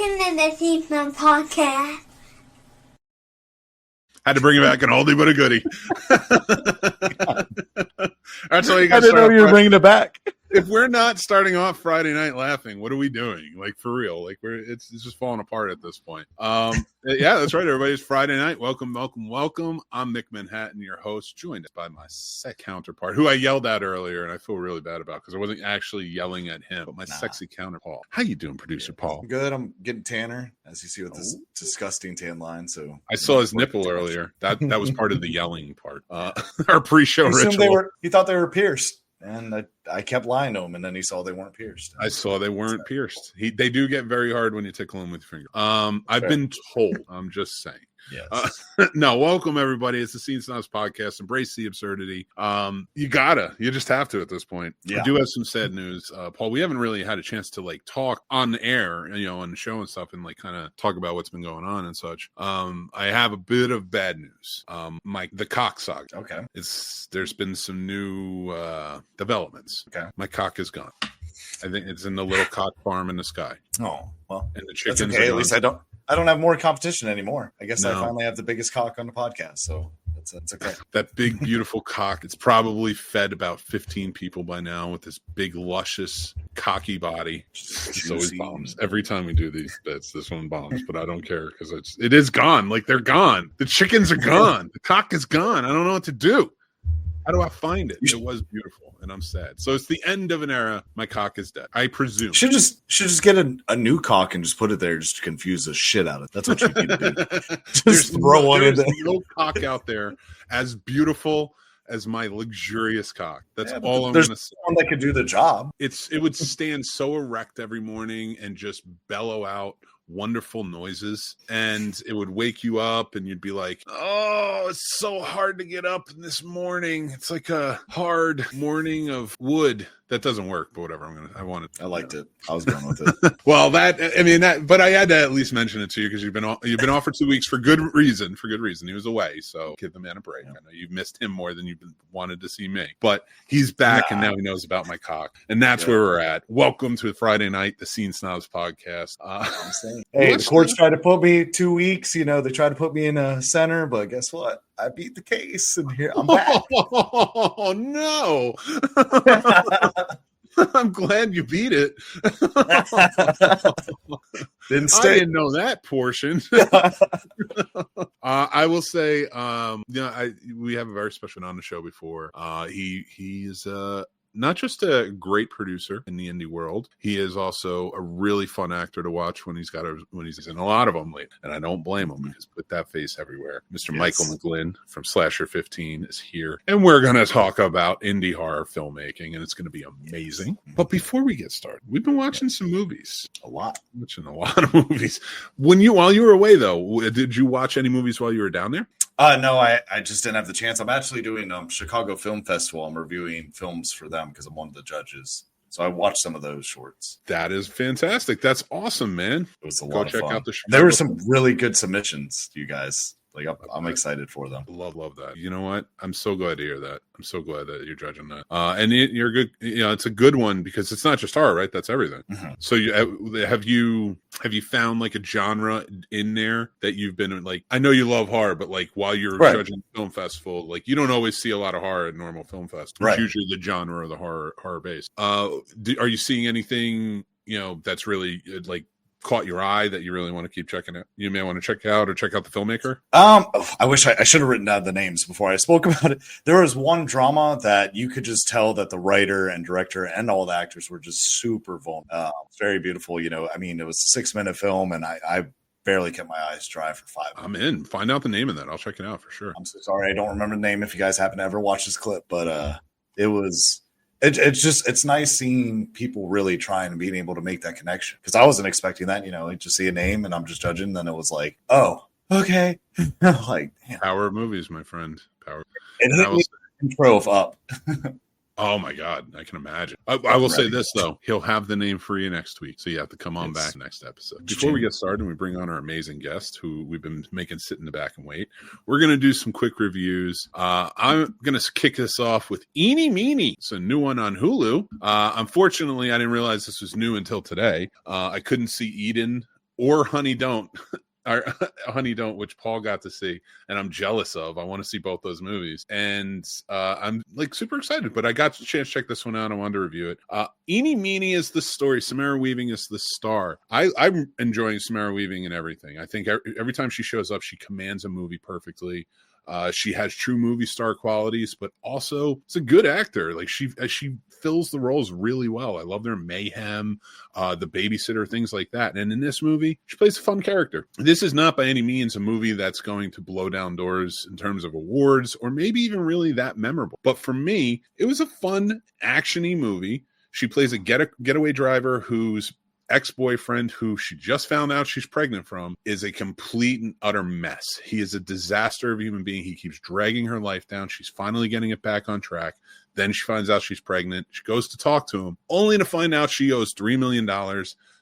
Welcome to the Snobs podcast. Had to bring it back an oldie but a goodie. That's all you got. I didn't know you were bringing it back. If we're not starting off Friday night laughing, what are we doing? Like, for real? Like, it's just falling apart at this point. Yeah, that's right, everybody. It's Friday night. Welcome. I'm Mick Manhattan, your host, joined by my counterpart, who I yelled at earlier, and I feel really bad about because I wasn't actually yelling at him, but my sexy counterpart. How you doing, producer Paul? Good. I'm getting tanner, as you see with this disgusting tan line. So I saw his nipple earlier. That was part of the yelling part. Our pre-show ritual. He thought they were pierced. And I kept lying to him, and then he saw they weren't pierced. I saw they weren't pierced. They do get very hard when you tickle them with your finger. I've been told. I'm just saying. Yes. No, welcome everybody. It's the Snobs podcast. Embrace the absurdity. You just have to at this point. Yeah. I do have some sad news, Paul. We haven't really had a chance to like talk on the air, on the show and stuff, and like kind of talk about what's been going on and such. I have a bit of bad news. The cock saga. Okay. There's been some new developments. Okay. My cock is gone. I think it's in the little cock farm in the sky. Oh, well. And the chickens. That's okay. At least I don't have more competition anymore. I guess I finally have the biggest cock on the podcast, so that's okay. That big, beautiful cock. It's probably fed about 15 people by now with this big, luscious, cocky body. It always bombs. Every time we do these bits, this one bombs, but I don't care because it is gone. Like, they're gone. The chickens are gone. The cock is gone. I don't know what to do. How do I find it? It was beautiful, and I'm sad. So it's the end of an era. My cock is dead, I presume. Should just get a new cock and just put it there just to confuse the shit out of it. That's what you need to do. Just throw one in there. There's no cock out there as beautiful as my luxurious cock. That's all I'm going to say. One that could do the job. It would stand so erect every morning and just bellow out wonderful noises, and it would wake you up and you'd be like, oh, it's so hard to get up this morning. It's like a hard morning of wood. That doesn't work, but whatever. I liked it. I was going with it. Well, but I had to at least mention it to you because you've been off for 2 weeks for good reason. He was away, so give the man a break. Yeah. I know you've missed him more than you've wanted to see me, but he's back and now he knows about my cock, and that's where we're at. Welcome to Friday night, the Snobs podcast. I'm saying, hey, the courts tried to put me 2 weeks. They tried to put me in a center, but guess what? I beat the case, and here I'm back. Oh no! I'm glad you beat it. I didn't know that portion. I will say, we have a very special man on the show before. He's not just a great producer in the indie world, he is also a really fun actor to watch when he's in a lot of them late. And I don't blame him because put that face everywhere. Mr. Michael McGlynn from Slasher 15 is here. And we're going to talk about indie horror filmmaking, and it's going to be amazing. But before we get started, we've been watching some movies. Watching a lot of movies. While you were away, though, did you watch any movies while you were down there? No, I just didn't have the chance. I'm actually doing Chicago Film Festival. I'm reviewing films for them because I'm one of the judges. So I watched some of those shorts. That is fantastic. That's awesome, man. It was a lot of fun. There were some really good submissions, you guys. Like, I'm excited for them. Love that. You know what? I'm so glad to hear that. I'm so glad that you're judging that. And you're good. It's a good one because it's not just horror, right? That's everything. Mm-hmm. So have you found like a genre in there that you've been like? I know you love horror, but like while you're judging film festival, like you don't always see a lot of horror at normal film festival. Right. It's usually the genre of the horror base. Are you seeing anything that's really like caught your eye that you really want to keep checking out? You may want to check out the filmmaker. I wish I should have written down the names before I spoke about it. There was one drama that you could just tell that the writer and director and all the actors were just super vulnerable. Very beautiful. It was a 6-minute film, and I barely kept my eyes dry for 5 minutes. I'm in. Find out the name of that. I'll check it out for sure. I'm so sorry. I don't remember the name if you guys happen to ever watch this clip, but it was... It's nice seeing people really trying and being able to make that connection, because I wasn't expecting that. Just see a name and I'm just judging. And then it was like, oh, okay. Like, damn. Power of movies, my friend. Power. It hit me intro of Up. Oh my God, I can imagine. I will say this though, he'll have the name for you next week, so you have to come on back next episode. Before we get started and we bring on our amazing guest who we've been making sit in the back and wait, we're going to do some quick reviews. I'm going to kick this off with Eenie Meanie. It's a new one on Hulu. Unfortunately, I didn't realize this was new until today. I couldn't see Eden or Honey Don't. Or Honey Don't, which Paul got to see, and I'm jealous of. I want to see both those movies, and I'm like super excited. But I got the chance to check this one out. I wanted to review it. Eenie Meanie is the story. Samara Weaving is the star. I'm enjoying Samara Weaving and everything. I think every time she shows up, she commands a movie perfectly. She has true movie star qualities, but also it's a good actor. Like she fills the roles really well. I love their Mayhem, The Babysitter, things like that. And in this movie, she plays a fun character. This is not by any means a movie that's going to blow down doors in terms of awards or maybe even really that memorable. But for me, it was a fun, action-y movie. She plays a getaway driver whose ex-boyfriend, who she just found out she's pregnant from, is a complete and utter mess. He is a disaster of a human being. He keeps dragging her life down. She's finally getting it back on track. Then she finds out she's pregnant. She goes to talk to him, only to find out she owes $3 million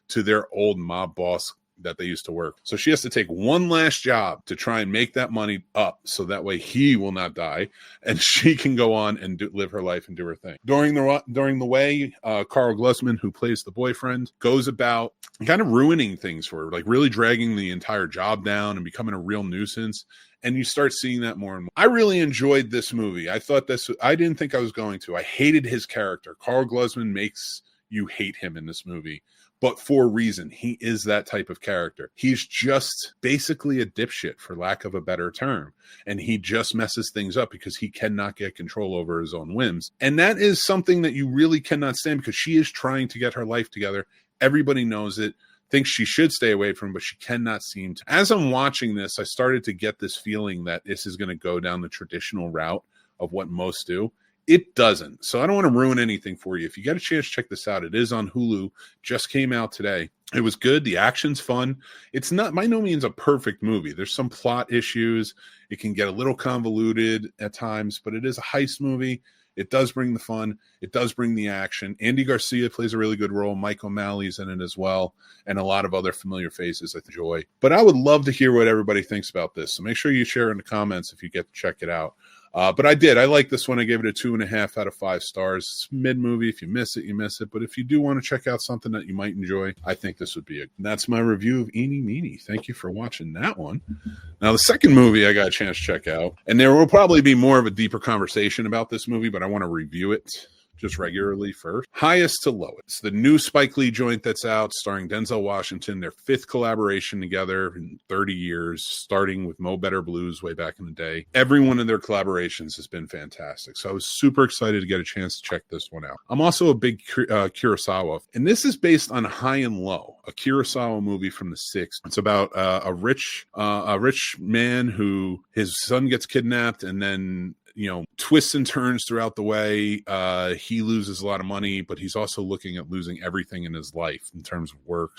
to their old mob boss that they used to work. So she has to take one last job to try and make that money up so that way he will not die and she can go on and live her life and do her thing. During the way, Carl Glusman, who plays the boyfriend, goes about kind of ruining things for her, like really dragging the entire job down and becoming a real nuisance. And you start seeing that more and more. I really enjoyed this movie. I didn't think I was going to. I hated his character. Carl Glusman makes you hate him in this movie, but for a reason. He is that type of character. He's just basically a dipshit, for lack of a better term. And he just messes things up because he cannot get control over his own whims. And that is something that you really cannot stand, because she is trying to get her life together. Everybody knows it, thinks she should stay away from him, but she cannot seem to. As I'm watching this, I started to get this feeling that this is going to go down the traditional route of what most do. It doesn't. So I don't want to ruin anything for you. If you get a chance, check this out. It is on Hulu. Just came out today. It was good. The action's fun. It's not by no means a perfect movie. There's some plot issues. It can get a little convoluted at times, but it is a heist movie. It does bring the fun. It does bring the action. Andy Garcia plays a really good role. Mike O'Malley's in it as well, and a lot of other familiar faces I enjoy. But I would love to hear what everybody thinks about this. So make sure you share in the comments if you get to check it out. But I did. I like this one. I gave it a 2.5 out of 5 stars. It's mid movie. If you miss it, you miss it. But if you do want to check out something that you might enjoy, I think this would be that's my review of Eenie Meanie. Thank you for watching that one. Now, the second movie I got a chance to check out, and there will probably be more of a deeper conversation about this movie, but I want to review it just regularly first. Highest to Lowest, the new Spike Lee joint that's out, starring Denzel Washington, their 5th collaboration together in 30 years, starting with Mo Better Blues way back in the day. Every one of their collaborations has been fantastic. So I was super excited to get a chance to check this one out. I'm also a big Kurosawa, and this is based on High and Low, a Kurosawa movie from the 60s. It's about a rich man who his son gets kidnapped, and then twists and turns throughout the way. He loses a lot of money, but he's also looking at losing everything in his life in terms of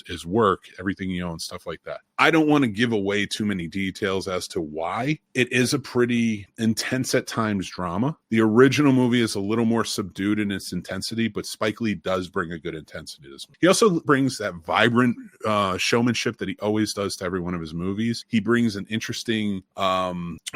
his work, everything and stuff like that. I don't want to give away too many details as to why. It is a pretty intense at times drama. The original movie is a little more subdued in its intensity, but Spike Lee does bring a good intensity to this movie. He also brings that vibrant showmanship that he always does to every one of his movies. He brings an interesting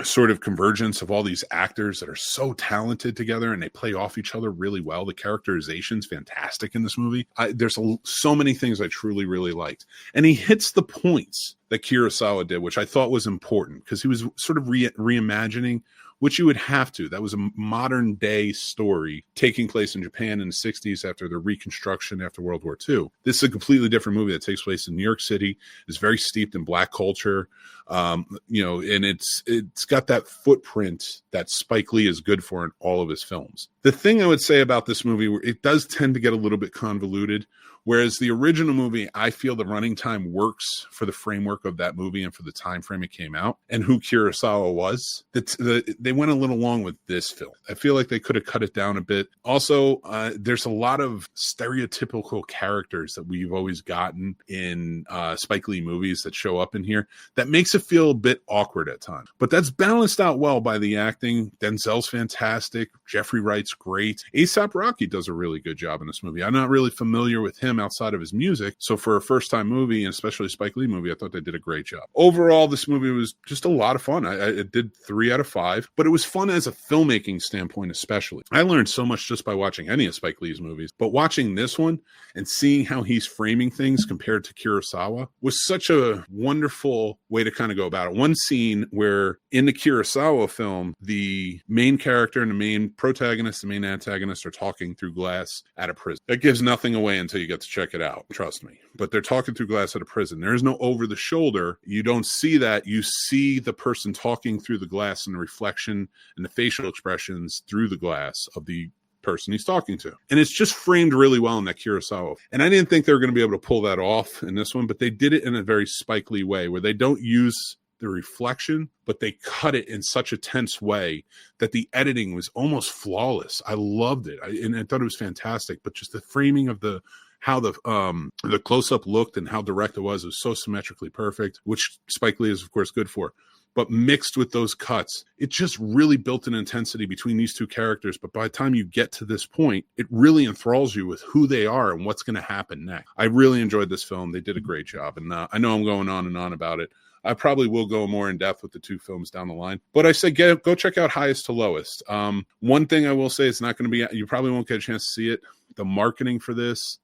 sort of convergence of all these actors that are so talented together, and they play off each other really well. The characterization's fantastic in this movie. There's so many things I truly, really liked. And he hits the points that Kurosawa did, which I thought was important, because he was sort of reimagining, which you would have to. That was a modern day story taking place in Japan in the 60s after the reconstruction after World War II. This is a completely different movie that takes place in New York City. It's very steeped in Black culture, and it's got that footprint that Spike Lee is good for in all of his films. The thing I would say about this movie, it does tend to get a little bit convoluted. Whereas the original movie, I feel the running time works for the framework of that movie and for the time frame it came out and who Kurosawa was. They went a little long with this film. I feel like they could have cut it down a bit. Also, there's a lot of stereotypical characters that we've always gotten in Spike Lee movies that show up in here that makes it feel a bit awkward at times. But that's balanced out well by the acting. Denzel's fantastic. Jeffrey Wright's great. A$AP Rocky does a really good job in this movie. I'm not really familiar with him. him outside of his music. So for a first time movie, and especially a Spike Lee movie, I thought they did a great job. Overall, this movie was just a lot of fun. It did 3 out of 5, but it was fun as a filmmaking standpoint, especially. I learned so much just by watching any of Spike Lee's movies, but watching this one and seeing how he's framing things compared to Kurosawa was such a wonderful way to kind of go about it. One scene where in the Kurosawa film, the main character and the main protagonist, the main antagonist are talking through glass at a prison. That gives nothing away until you get to check it out. Trust me. But they're talking through glass at a prison. There is no over the shoulder. You don't see that. You see the person talking through the glass and the reflection and the facial expressions through the glass of the person he's talking to. And it's just framed really well in that Kurosawa. And I didn't think they were going to be able to pull that off in this one, but they did it in a very Spike Lee way where they don't use the reflection, but they cut it in such a tense way that the editing was almost flawless. I loved it. And I thought it was fantastic, but just the framing of how the close-up looked and how direct it was so symmetrically perfect, which Spike Lee is, of course, good for. But mixed with those cuts, it just really built an intensity between these two characters. But by the time you get to this point, it really enthralls you with who they are and what's going to happen next. I really enjoyed this film. They did a great job. And I know I'm going on and on about it. I probably will go more in depth with the 2 films down the line. But I say go check out Highest to Lowest. One thing I will say, it's not going to be, you probably won't get a chance to see it. The marketing for this,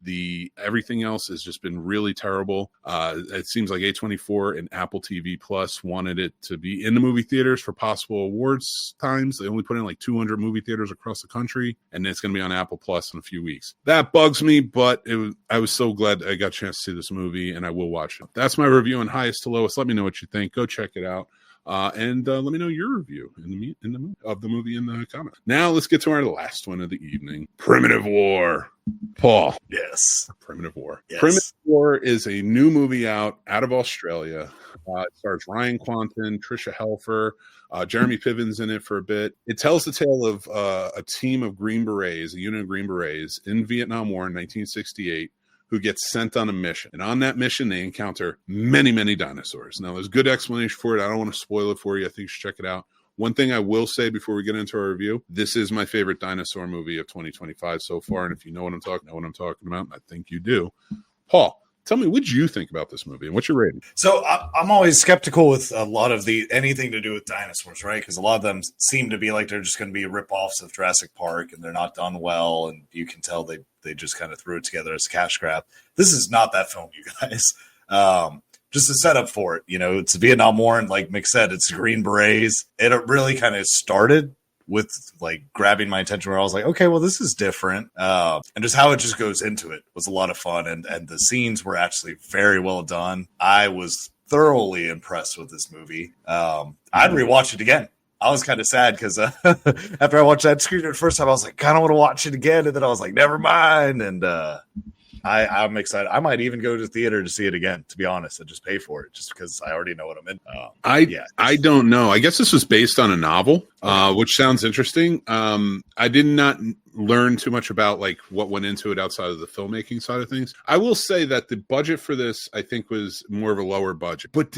everything else has just been really terrible. It seems like A24 and Apple TV Plus wanted it to be in the movie theaters for possible awards times. They only put in like 200 movie theaters across the country, and it's going to be on Apple Plus in a few weeks. That bugs me, but I was so glad I got a chance to see this movie, and I will watch it. That's my review on Highest to Lowest. Let me know what you think. Go check it out. And let me know your review of the movie in the comments. Now let's get to our last one of the evening. Primitive War. Paul. Yes. Primitive War. Yes. Primitive War is a new movie out of Australia. It stars Ryan Quanten, Tricia Helfer, Jeremy Piven's in it for a bit. It tells the tale of a team of Green Berets, a unit of Green Berets in Vietnam War in 1968, who gets sent on a mission. And on that mission, they encounter many, many dinosaurs. Now, there's good explanation for it. I don't want to spoil it for you. I think you should check it out. One thing I will say before we get into our review, this is my favorite dinosaur movie of 2025 so far. And if you know what I'm talking about, I think you do. Paul, tell me, what did you think about this movie and what's your rating? So I'm always skeptical with a lot of anything to do with dinosaurs, right? Because a lot of them seem to be like they're just going to be rip-offs of Jurassic Park and they're not done well. And you can tell they just kind of threw it together as a cash grab. This is not that film, you guys. Just a setup for it. You know, it's Vietnam War, and like Mick said, it's Green Berets. It really kind of started with like grabbing my attention where I was like, okay, well, this is different. And just how it just goes into it was a lot of fun. And the scenes were actually very well done. I was thoroughly impressed with this movie. I'd rewatch it again. I was kind of sad because after I watched that screener the first time, I was like, kind of want to watch it again. And then I was like, never mind. And I'm excited. I might even go to the theater to see it again, to be honest, and just pay for it just because I already know what I'm in. I don't know. I guess this was based on a novel, which sounds interesting. I did not learn too much about like what went into it outside of the filmmaking side of things. I will say that the budget for this, I think, was more of a lower budget, but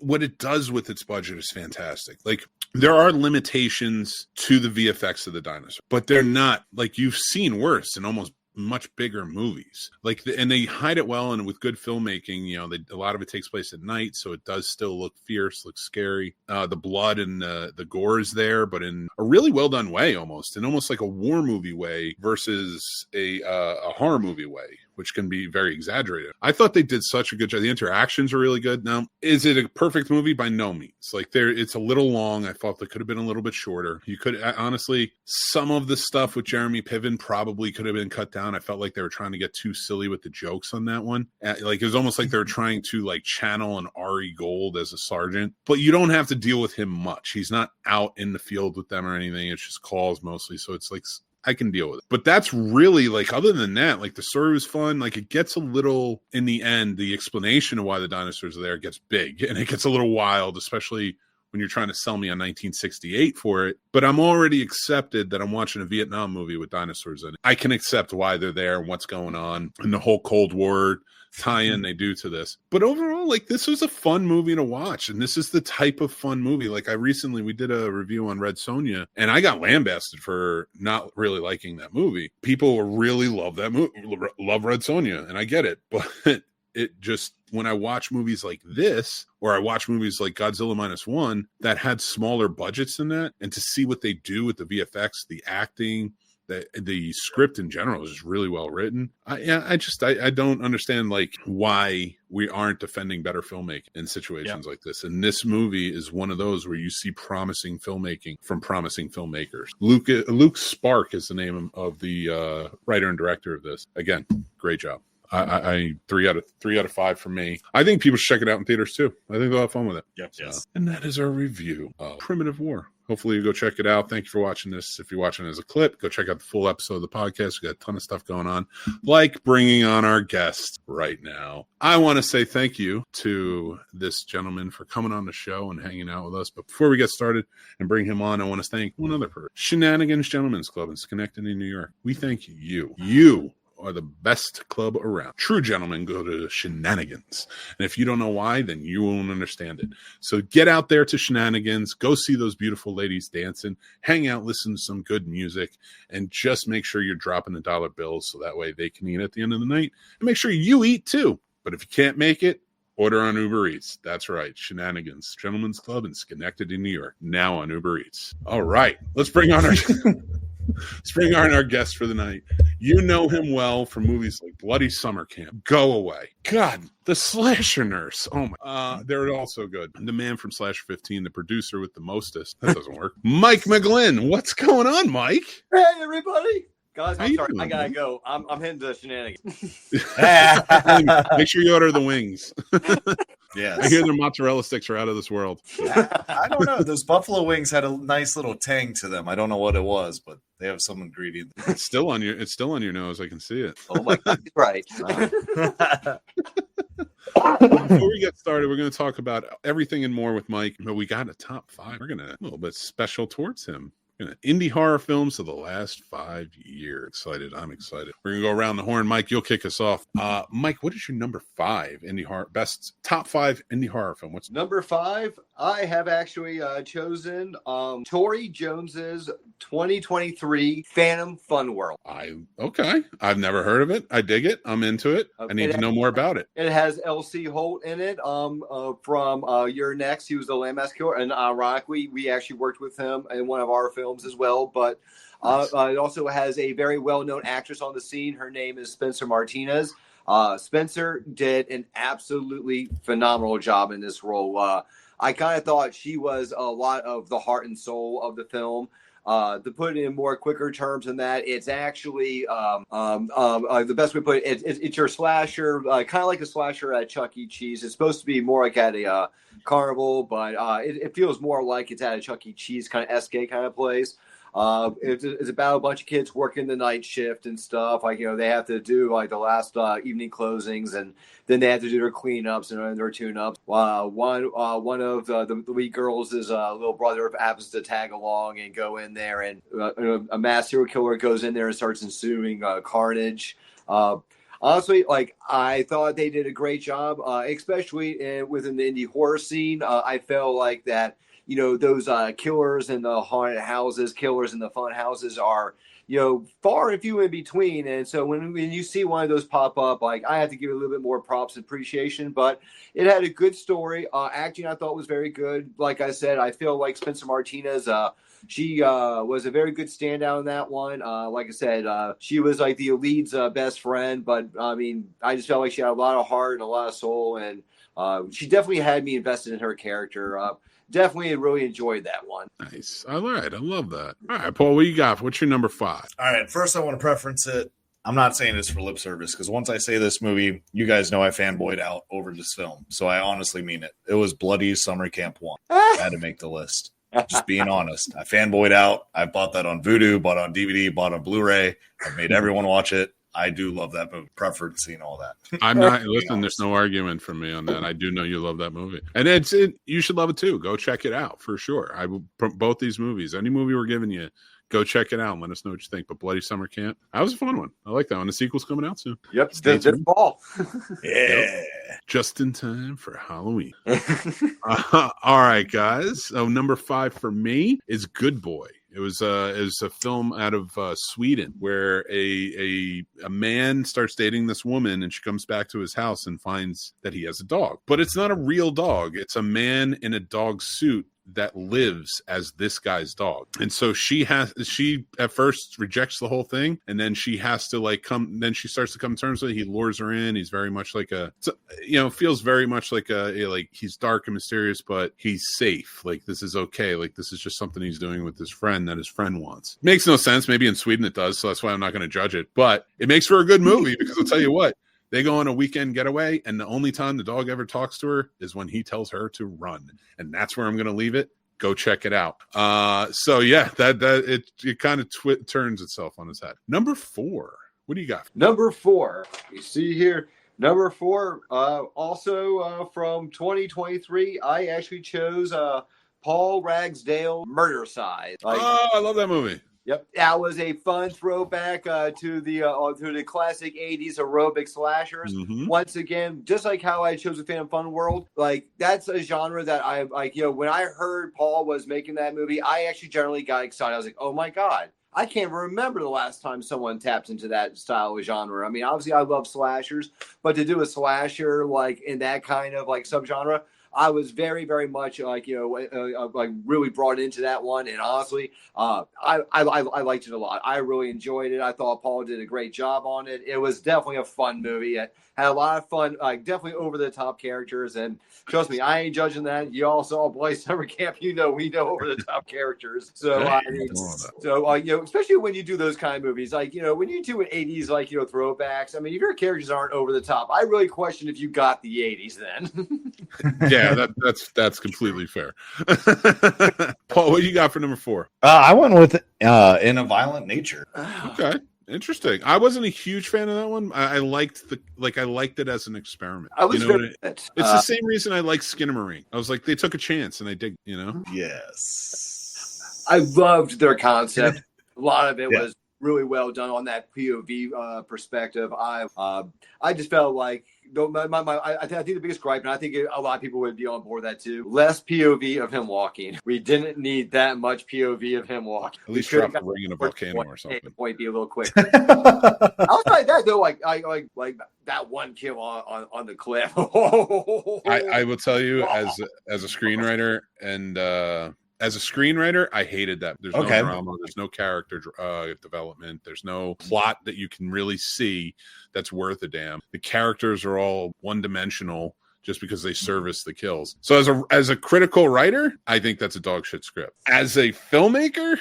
what it does with its budget is fantastic. Like, there are limitations to the VFX of the dinosaur, but they're not like you've seen worse and almost much bigger movies. And they hide it well, and with good filmmaking, you know, a lot of it takes place at night, so it does still look fierce, look scary. The blood and the gore is there, but in a really well done way, almost like a war movie way versus a horror movie way, which can be very exaggerated. I thought they did such a good job. The interactions are really good. Now, is it a perfect movie? By no means. Like, it's a little long. I thought they could have been a little bit shorter. You could, honestly, some of the stuff with Jeremy Piven probably could have been cut down. I felt like they were trying to get too silly with the jokes on that one. Like, it was almost like they were trying to like channel an Ari Gold as a sergeant, but you don't have to deal with him much. He's not out in the field with them or anything. It's just calls mostly. So it's like, I can deal with it. But that's really, like, other than that, like, the story was fun. Like, it gets a little, in the end, the explanation of why the dinosaurs are there gets big, and it gets a little wild, especially when you're trying to sell me on 1968 for it. But I'm already accepted that I'm watching a Vietnam movie with dinosaurs in it. I can accept why they're there and what's going on and the whole Cold War tie-in they do to this. But overall, like, this was a fun movie to watch, and this is the type of fun movie. Like, we did a review on Red Sonja, and I got lambasted for not really liking that movie. People really love that movie, love Red Sonja, and I get it, but it just, when I watch movies like this, or I watch movies like Godzilla -1 that had smaller budgets than that, and to see what they do with the VFX, the acting, the script in general is just really well written. I don't understand like why we aren't defending better filmmaking in situations like this. And this movie is one of those where you see promising filmmaking from promising filmmakers. Luke Spark is the name of the writer and director of this. Again, great job. I 3 out of 5 for me. I think people should check it out in theaters too. I think they'll have fun with it. Yes. And that is our review of Primitive War. Hopefully you go check it out. Thank you for watching this. If you're watching it as a clip, go check out the full episode of the podcast. We got a ton of stuff going on, like bringing on our guest right now. I want to say thank you to this gentleman for coming on the show and hanging out with us. But before we get started and bring him on, I want to thank one other person, Shenanigans Gentlemen's Club in Schenectady, New York. We thank you. You are the best club around. True gentlemen go to Shenanigans. And if you don't know why, then you won't understand it. So get out there to Shenanigans, go see those beautiful ladies dancing, hang out, listen to some good music, and just make sure you're dropping the dollar bills so that way they can eat at the end of the night. And make sure you eat too. But if you can't make it, order on Uber Eats. That's right. Shenanigans Gentlemen's Club in Schenectady, New York. Now on Uber Eats. All right. Let's bring on our guest for the night. You know him well from movies like Bloody Summer Camp, Go Away. God, the Slasher Nurse. Oh my. They're also good. The man from Slasher 15, the producer with the mostest. That doesn't work. Mike McGlynn. What's going on, Mike? Hey, everybody. Guys, I'm sorry. I gotta go. I'm heading to Shenanigans. Make sure you order the wings. Yes. I hear their mozzarella sticks are out of this world. I don't know. Those buffalo wings had a nice little tang to them. I don't know what it was, but they have some ingredient. It's still on your nose. I can see it. Oh my God, right. Before we get started, we're going to talk about everything and more with Mike, but we got a top 5. We're going to a little bit special towards him. Indie horror films of the last 5 years. I'm excited. We're gonna go around the horn. Mike, you'll kick us off. Mike, what is your number 5 indie horror top 5 indie horror film? What's number 5? I have actually chosen Tori Jones's 2023 Phantom Fun World. Okay. I've never heard of it. I dig it. I'm into it. I need to know more about it. It has L.C. Holt in it. From You're Next. He was the landmass killer, and ironically, we actually worked with him in one of our films as well. But it also has a very well-known actress on the scene. Her name is Spencer Martinez. Spencer did an absolutely phenomenal job in this role. I kind of thought she was a lot of the heart and soul of the film. To put it in more quicker terms than that, it's actually the best way to put it. It's your slasher, kind of like a slasher at Chuck E. Cheese. It's supposed to be more like at a carnival, but it feels more like it's at a Chuck E. Cheese kind of escape kind of place. It's about a bunch of kids working the night shift and stuff. Like, they have to do like the last evening closings, and then they have to do their cleanups and their tune-ups. One of the lead girls' little brother happens to tag along and go in there, and a mass serial killer goes in there and starts ensuing carnage. Honestly, like, I thought they did a great job, especially within the indie horror scene. I felt like that. Those killers in the haunted houses, killers in the fun houses are, far and few in between. And so when you see one of those pop up, like, I have to give it a little bit more props and appreciation, but it had a good story. Acting, I thought, was very good. Like I said, I feel like Spencer Martinez, she was a very good standout in that one. Like I said, she was like the lead's best friend, but I mean, I just felt like she had a lot of heart and a lot of soul, and she definitely had me invested in her character. Definitely really enjoyed that one. Nice. All right. I love that. All right, Paul, what you got? What's your number 5? All right. First, I want to preference it. I'm not saying this for lip service, because once I say this movie, you guys know I fanboyed out over this film. So I honestly mean it. It was Bloody Summer Camp 1. I had to make the list. Just being honest. I fanboyed out. I bought that on Vudu, bought on DVD, bought on Blu-ray. I made everyone watch it. I do love that movie. Preferencing all that. I'm not listen. There's no argument from me on that. I do know you love that movie, and you should love it too. Go check it out for sure. I will both these movies. Any movie we're giving you, go check it out and let us know what you think. But Bloody Summer Camp, that was a fun one. I like that one. The sequel's coming out soon. Yep, this fall. Yeah, yep. Just in time for Halloween. All right, guys. So number 5 for me is Good Boy. It was a film out of Sweden where a man starts dating this woman and she comes back to his house and finds that he has a dog. But it's not a real dog. It's a man in a dog suit that lives as this guy's dog. And so she at first rejects the whole thing, and then she has to then she starts to come to terms with it. He lures her in. He's very much feels very much like he's dark and mysterious, but he's safe. Like, this is okay. Like, this is just something he's doing with his friend that his friend wants. Makes no sense. Maybe in Sweden it does, so that's why I'm not going to judge it. But it makes for a good movie because I'll tell you what, they go on a weekend getaway, and the only time the dog ever talks to her is when he tells her to run. And that's where I'm going to leave it. Go check it out. So yeah, it kind of turns itself on its head. Number 4. What do you got? Number 4. You see here. Number 4, also from 2023, I actually chose Paul Ragsdale, Murder Side. I love that movie. Yep, that was a fun throwback to the classic '80s aerobic slashers. Mm-hmm. Once again, just like how I chose a Fan Fun World, like that's a genre that I like. When I heard Paul was making that movie, I actually generally got excited. I was like, oh my god, I can't remember the last time someone tapped into that style of genre. I mean, obviously I love slashers, but to do a slasher like in that kind of like subgenre, I was very, very much like really brought into that one, and honestly, I liked it a lot. I really enjoyed it. I thought Paul did a great job on it. It was definitely a fun movie. It had a lot of fun, definitely over the top characters, and trust me, I ain't judging that. You all saw Bloody Summer Camp, we know over the top characters. So especially when you do those kind of movies, when you do an '80s throwbacks. I mean, if your characters aren't over the top, I really question if you got the '80s then. Yeah, that's completely fair. Paul, what do you got for number 4? I went with In a Violent Nature. Okay, interesting. I wasn't a huge fan of that one. I liked it as an experiment. I was it's the same reason I like Skinamarink. I was like, they took a chance and they did. Yes, I loved their concept. A lot of it was really well done on that POV perspective. I just felt like I think the biggest gripe, and I think a lot of people would be on board with that too, less POV of him walking. We didn't need that much POV of him walking. At least drop the ring in a volcano or something. Might be a little quicker. Outside that though, I like that one kill on the cliff. I will tell you, as a screenwriter and as a screenwriter, I hated that. There's no drama. There's no character development. There's no plot that you can really see that's worth a damn. The characters are all one-dimensional just because they service the kills. So as a critical writer, I think that's a dog shit script. As a filmmaker,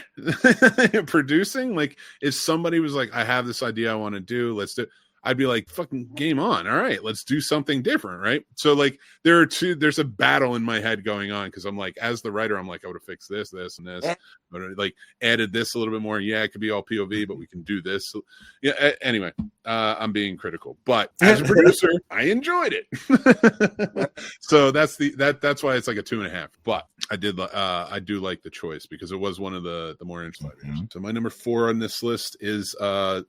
producing, like if somebody was like, I have this idea I want to do, let's do it. I'd be like, fucking game on. All right, let's do something different, right? So like there's a battle in my head going on because I'm like, as the writer, I'm like, I would have fixed this, and this. But like added this a little bit more. Yeah, it could be all POV, but we can do this. So, yeah, anyway, I'm being critical. But as a producer, I enjoyed it. So that's why it's like a 2.5. But I do like the choice because it was one of the more interesting. Mm-hmm. So my number 4 on this list is The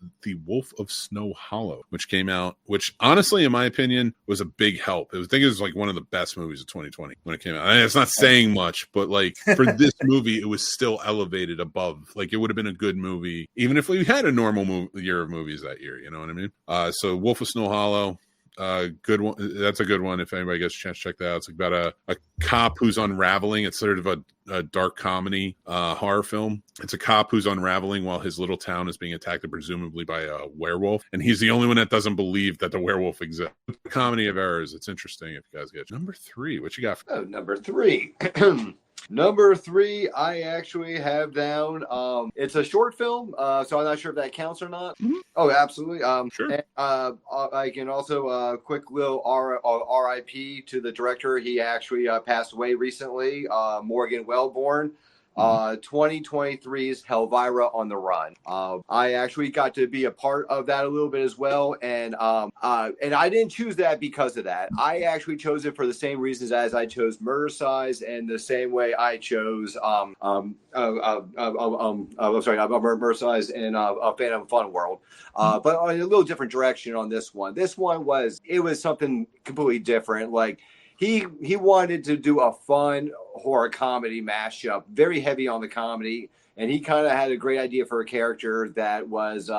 Wolf of Snow Hollow, which came out, which honestly, in my opinion, was a big help. I think it was like one of the best movies of 2020 when it came out. I mean, it's not saying much, but like for this movie, it was still elevated above. Like it would have been a good movie, even if we had a normal year of movies that year. You know what I mean? So Wolf of Snow Hollow. Good one. That's a good one. If anybody gets a chance to check that out, it's about a cop who's unraveling. It's sort of a dark comedy horror film. It's a cop who's unraveling while his little town is being attacked, presumably by a werewolf, and he's the only one that doesn't believe that the werewolf exists. Comedy of errors. It's interesting if you guys get number 3. What you got? Number 3. Number 3, I actually have down. It's a short film, so I'm not sure if that counts or not. Mm-hmm. Oh, absolutely. Sure. And, I can also quick little RIP to the director. He actually passed away recently. Morgan Wellborn. 2023's Helvira on the Run. I actually got to be a part of that a little bit as well, and I didn't choose that because of that. I actually chose it for the same reasons as I chose Murder Size, and the same way I chose Murder Size and Phantom Fun World, but on a little different direction on this one. This one was something completely different. Like he wanted to do a fun horror comedy mashup, very heavy on the comedy, and he kind of had a great idea for a character that was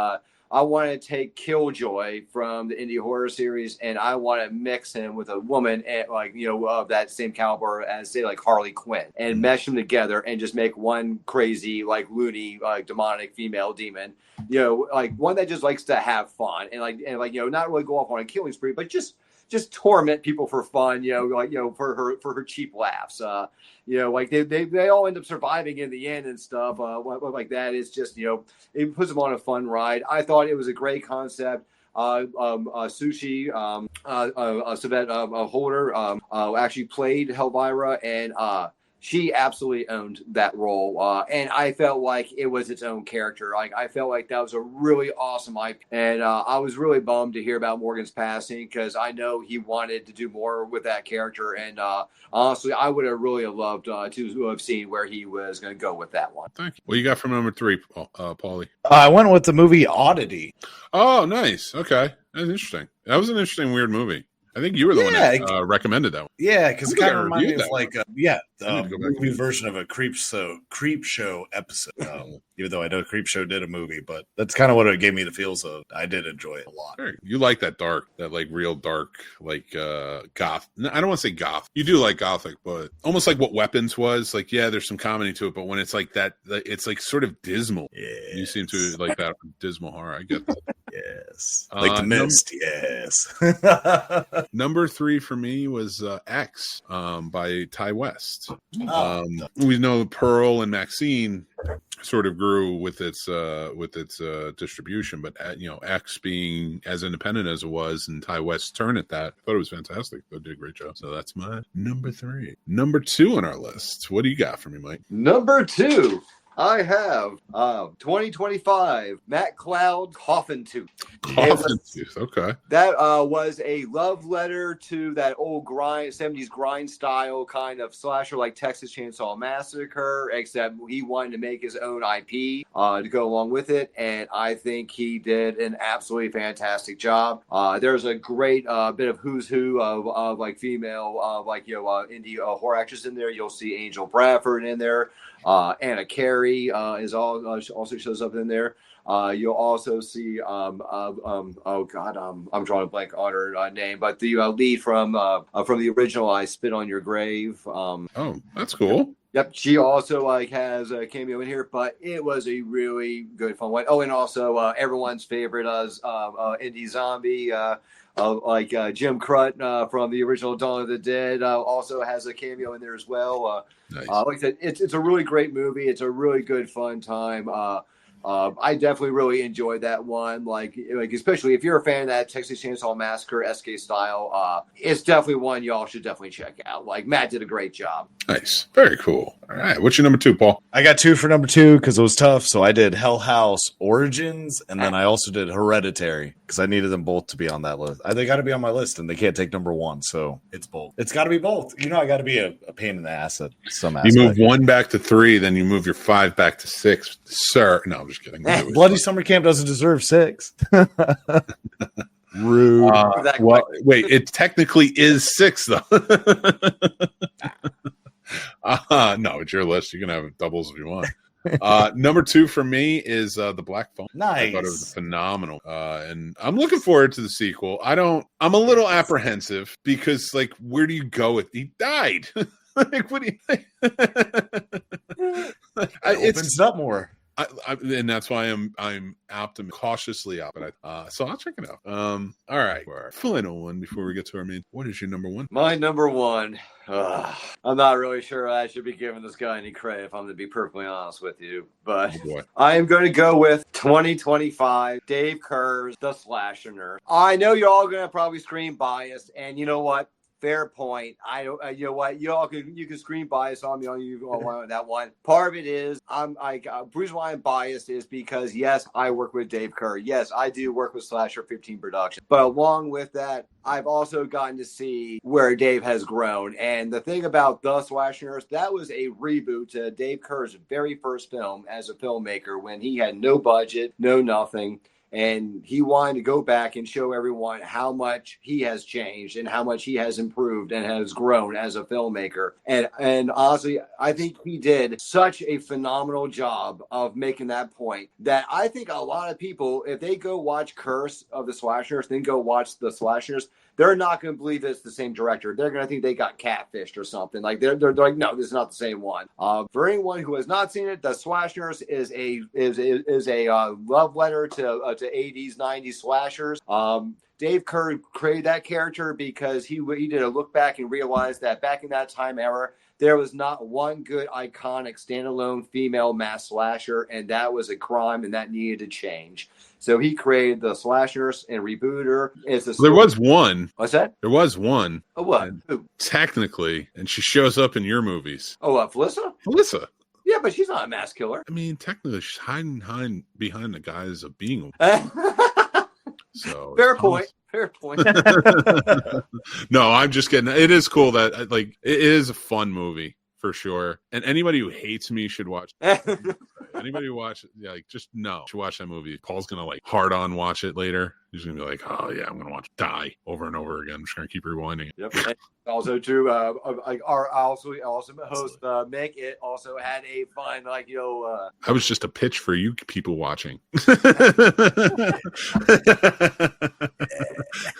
I want to take Killjoy from the indie horror series, and I want to mix him with a woman of that same caliber as, say, like Harley Quinn, and mesh them together and just make one crazy, like loony, like demonic female demon, like one that just likes to have fun and not really go off on a killing spree, but just torment people for fun, for her cheap laughs. They all end up surviving in the end and stuff. Like that. It's just, it puts them on a fun ride. I thought it was a great concept. Sushi, Savette Holder, actually played Helvira, and she absolutely owned that role. And I felt like it was its own character. Like, I felt like that was a really awesome IP. And I was really bummed to hear about Morgan's passing, because I know he wanted to do more with that character. And honestly, I would have really loved to have seen where he was going to go with that one. Thank you. What you got from number 3, Paulie? I went with the movie Oddity. Oh, nice. Okay. That's interesting. That was an interesting, weird movie. I think you were the one that recommended that one. Yeah, because it kind of reminded me of the movie version of a Creep Show episode. Even though I know Creep Show did a movie, but that's kind of what it gave me the feels of. I did enjoy it a lot. You like that dark, that like real dark, like goth. I don't want to say goth. You do like gothic, but almost like what Weapons was. Like, yeah, there's some comedy to it, but when it's like that, it's like sort of dismal. Yes. You seem to like that dismal horror. I get that. Yes. Like The Mist. Yes. Number 3 for me was X by Ty West. We know Pearl and Maxine sort of grew with its distribution, but X being as independent as it was, and Ty West's turn at that, I thought it was fantastic. They did a great job. So that's my number 3. Number 2 on our list. What do you got for me, Mike? Number 2. I have 2025 Matt Cloud Coffin Tooth. Okay. That was a love letter to that old 70s grind style kind of slasher like Texas Chainsaw Massacre, except he wanted to make his own IP to go along with it, and I think he did an absolutely fantastic job. There's a great bit of who's who of like female indie horror actors in there. You'll see Angel Bradford in there. Anna Carey also shows up in there. You'll also see I'm drawing a blank on her name, but the lead from the original I Spit on Your Grave. Oh, that's cool. Yep, she also has a cameo in here, but it was a really good fun one. Oh, and also everyone's favorite indie zombie. Jim Crut from the original Dawn of the Dead also has a cameo in there as well. Nice. Like I said, it's a really great movie. It's a really good fun time. I definitely really enjoyed that one. Like especially if you're a fan of that Texas Chainsaw Massacre SK style, it's definitely one y'all should definitely check out. Like, Matt did a great job. Nice. Very cool. All right. What's your number 2, Paul? I got 2 for number 2 because it was tough. So I did Hell House Origins, and then I also did Hereditary because I needed them both to be on that list. They got to be on my list, and they can't take number 1. So it's both. It's got to be both. I got to be a pain in the ass at some aspect. You move 1 back to 3, then you move your 5 back to 6. Sir. No, I'm just kidding. Bloody Summer Camp doesn't deserve 6. Rude. Wait, it technically is 6, though. No, it's your list. You can have doubles if you want. Number 2 for me is The Black Phone. Nice. I thought it was phenomenal. And I'm looking forward to the sequel. I'm a little apprehensive because, like, where do you go with he died? Like, what do you think? It opens up more. And that's why I'm cautiously optimistic. So I'll check it out. All right. Our final one before we get to our main. What is your number 1? My number 1. I'm not really sure I should be giving this guy any credit if I'm going to be perfectly honest with you. But I am going to go with 2025 Dave Kerr's The Slasher Nurse. I know you're all going to probably scream biased. And you know what? Fair point. I don't. You know what? You can scream bias on me on that one. Part of it is reason why I'm biased is because yes, I work with Dave Kerr. Yes, I do work with Slasher 15 Production. But along with that, I've also gotten to see where Dave has grown. And the thing about The Slashers, that was a reboot to Dave Kerr's very first film as a filmmaker when he had no budget, no nothing. And he wanted to go back and show everyone how much he has changed and how much he has improved and has grown as a filmmaker. And honestly, I think he did such a phenomenal job of making that point that I think a lot of people, if they go watch Curse of the Slashers, then go watch The Slashers, they're not going to believe it's the same director. They're going to think they got catfished or something. Like they're like, no, this is not the same one. For anyone who has not seen it, The Slashers is a love letter to 80s, 90s slashers. Dave Kerr created that character because he did a look back and realized that back in that time era, there was not one good, iconic, standalone female mass slasher, and that was a crime, and that needed to change. So he created The Slashers and rebooted her. There was one. What's that? There was one. Oh, what? Who? Technically, and she shows up in your movies. Oh, Felissa? Felissa. Yeah, but she's not a mass killer. I mean, technically, she's hiding behind the guise of being so Fair point. Fair point. No, I'm just kidding. It is cool that it is a fun movie for sure. And anybody who hates me should watch it. Anybody who watches just know should watch that movie. Paul's gonna hard on watch it later. He's gonna be like, oh yeah, I'm gonna watch Die over and over again. I'm just gonna keep rewinding it. Yep. And also too, our also host Mick, it also had a fun I was just a pitch for you people watching.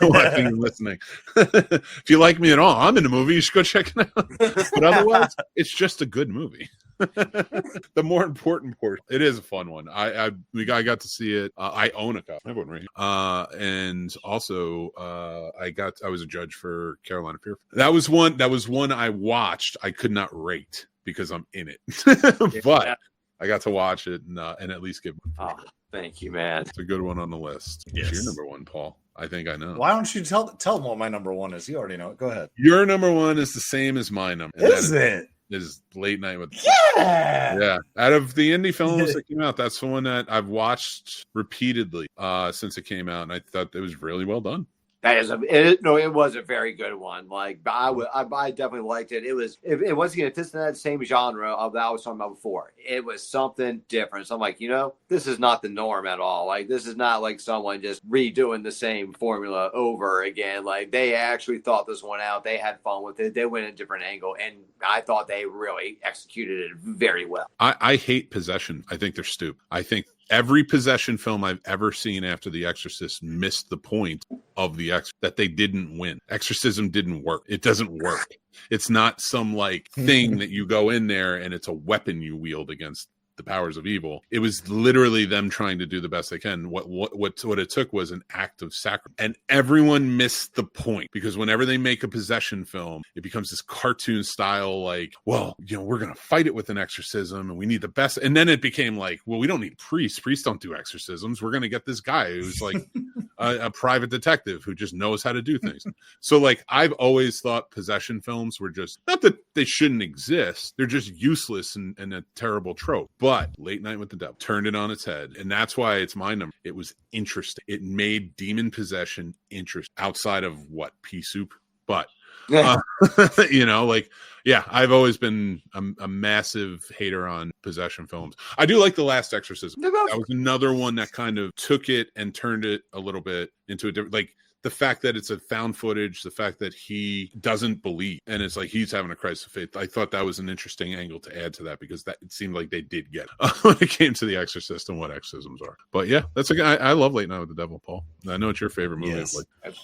Watching and listening. If you like me at all, I'm in the movie. You should go check it out. But otherwise, it's just a good movie. The more important part, it is a fun one. I got to see it. I own a copy. I have one right here. And also I was a judge for Carolina Fear. That was one I watched. I could not rate because I'm in it. But I got to watch it and at least give. Oh, thank you, man. It's a good one on the list. Yes. What's your number one, Paul? I think I know. Why don't you tell them what my number one is? You already know it. Go ahead. Your number one is the same as my number. Is it? Is Late Night with Yeah. Out of the indie films that came out, that's the one that I've watched repeatedly since it came out, and I thought it was really well done. It was a very good one. I definitely liked it. It was once again, it fits in that same genre of that I was talking about before. It was something different. So I'm like, this is not the norm at all. This is not like someone just redoing the same formula over again. They actually thought this one out. They had fun with it. They went a different angle, and I thought they really executed it very well. I hate possession. I think they're stupid. I think every possession film I've ever seen after The Exorcist missed the point of that they didn't win. Exorcism didn't work. It doesn't work. It's not some thing that you go in there and it's a weapon you wield against the powers of evil. It was literally them trying to do the best they can. What it took was an act of sacrifice, and everyone missed the point because whenever they make a possession film, it becomes this cartoon style, we're gonna fight it with an exorcism, and we need the best. And then it became we don't need priests. Priests don't do exorcisms. We're gonna get this guy who's a private detective who just knows how to do things. So I've always thought possession films were just not that they shouldn't exist. They're just useless and a terrible trope. But Late Night with the Devil turned it on its head. And that's why it's my number. It was interesting. It made demon possession interesting outside of pea soup. But, I've always been a massive hater on possession films. I do like The Last Exorcism. That was another one that kind of took it and turned it a little bit into a different, the fact that it's a found footage, the fact that he doesn't believe, and it's he's having a crisis of faith. I thought that was an interesting angle to add to that because it seemed like they did get it when it came to The Exorcist and what exorcisms are. But yeah, I love Late Night with the Devil, Paul. I know it's your favorite movie. Yes.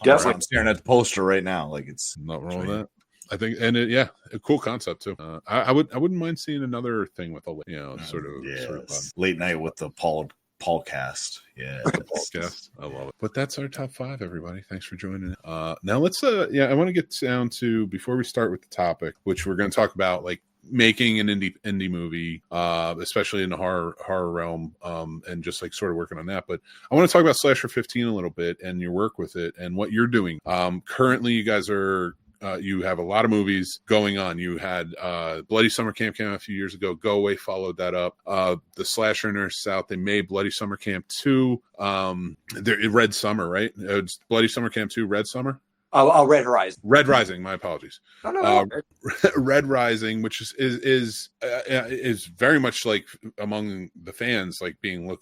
Definitely. I'm staring at the poster right now. It's not wrong with that. I think, and a cool concept too. I wouldn't mind seeing another thing with sort of Late Night with the Paulcast. Yeah. The Paulcast. I love it. But that's our top 5, everybody. Thanks for joining. Now let's I want to get down to, before we start with the topic, which we're going to talk about making an indie movie, especially in the horror realm, and just sort of working on that. But I want to talk about Slasher 15 a little bit and your work with it and what you're doing. Currently you guys are you have a lot of movies going on. You had Bloody Summer Camp came out a few years ago. Go Away followed that up. The Slasher Nurse South, they made Bloody Summer Camp 2. Red Summer, right? It's Bloody Summer Camp 2, Red Summer? Red Horizon. Red Rising, my apologies. No. Red Rising, which is very much like among the fans, like being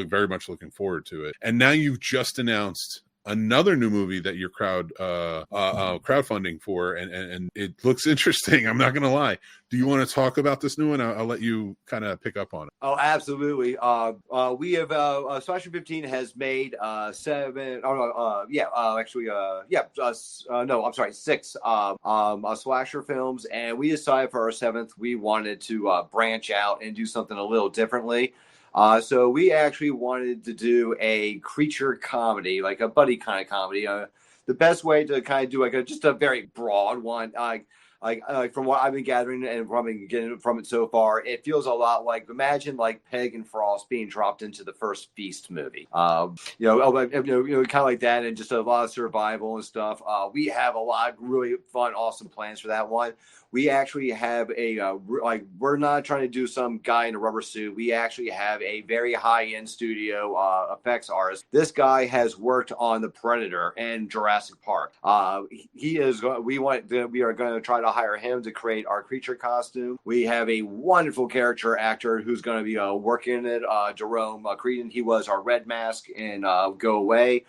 very much looking forward to it. And now you've just announced another new movie that you're crowdfunding for, and it looks interesting. I'm not gonna lie. Do you want to talk about this new one? I'll let you kind of pick up on it. Oh, absolutely. We have Slasher 15 has made 6 slasher films, and we decided for our 7th we wanted to branch out and do something a little differently. So we actually wanted to do a creature comedy, like a buddy kind of comedy. The best way to kind of do just a very broad one, from what I've been gathering and from getting from it so far, it feels a lot like, imagine like Peg and Frost being dropped into the first Feast movie. Kind of like that, and just a lot of survival and stuff. We have a lot of really fun, awesome plans for that one. We actually have we're not trying to do some guy in a rubber suit. We actually have a very high-end studio effects artist. This guy has worked on The Predator and Jurassic Park. We are going to try to hire him to create our creature costume. We have a wonderful character actor who's going to be working it, Jerome Creedon. He was our Red Mask in Go Away.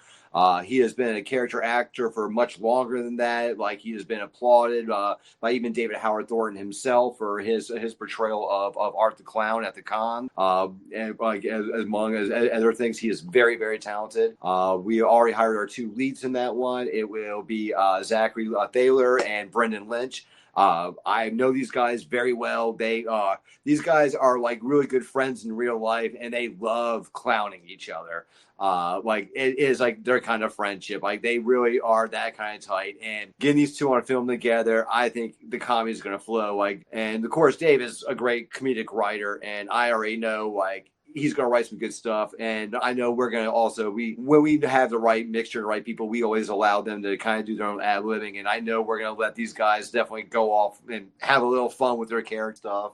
He has been a character actor for much longer than that. Like, he has been applauded by even David Howard Thornton himself for his portrayal of Art the Clown at the con. And among other things, he is very, very talented. We already hired our 2 leads in that one. It will be Zachary Thaler and Brendan Lynch. I know these guys very well. These guys are like really good friends in real life, and they love clowning each other. It is like their kind of friendship. Like, they really are that kind of tight. And getting these 2 on film together, I think the comedy is going to flow. And of course, Dave is a great comedic writer, and I already know he's going to write some good stuff. And I know we're going to also, when we have the right mixture, the right people, we always allow them to kind of do their own ad-libbing. And I know we're going to let these guys definitely go off and have a little fun with their character stuff.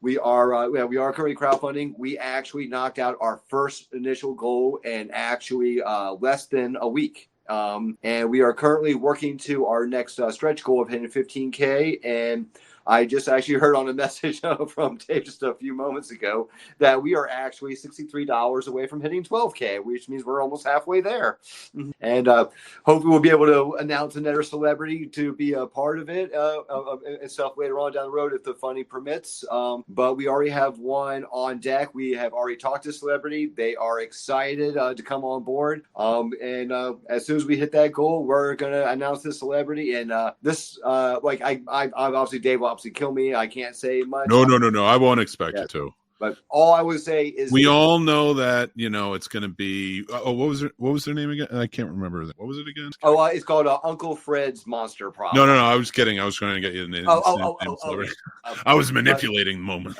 We are currently crowdfunding. We actually knocked out our first initial goal in actually less than a week. And we are currently working to our next stretch goal of hitting 15K. And I just actually heard on a message from Dave just a few moments ago that we are actually $63 away from hitting 12K, which means we're almost halfway there. And hopefully we'll be able to announce another celebrity to be a part of it and stuff later on down the road if the funding permits. But we already have one on deck. We have already talked to celebrity. They are excited to come on board. And as soon as we hit that goal, we're going to announce this celebrity. And this, I obviously, Dave will obviously kill me. I can't say much. No. I won't expect you to. But all I would say is we all know that it's going to be. What was their name again? I can't remember. What was it again? It's called Uncle Fred's Monster Problem. No. I was kidding. I was trying to get you the name. I was manipulating the moment.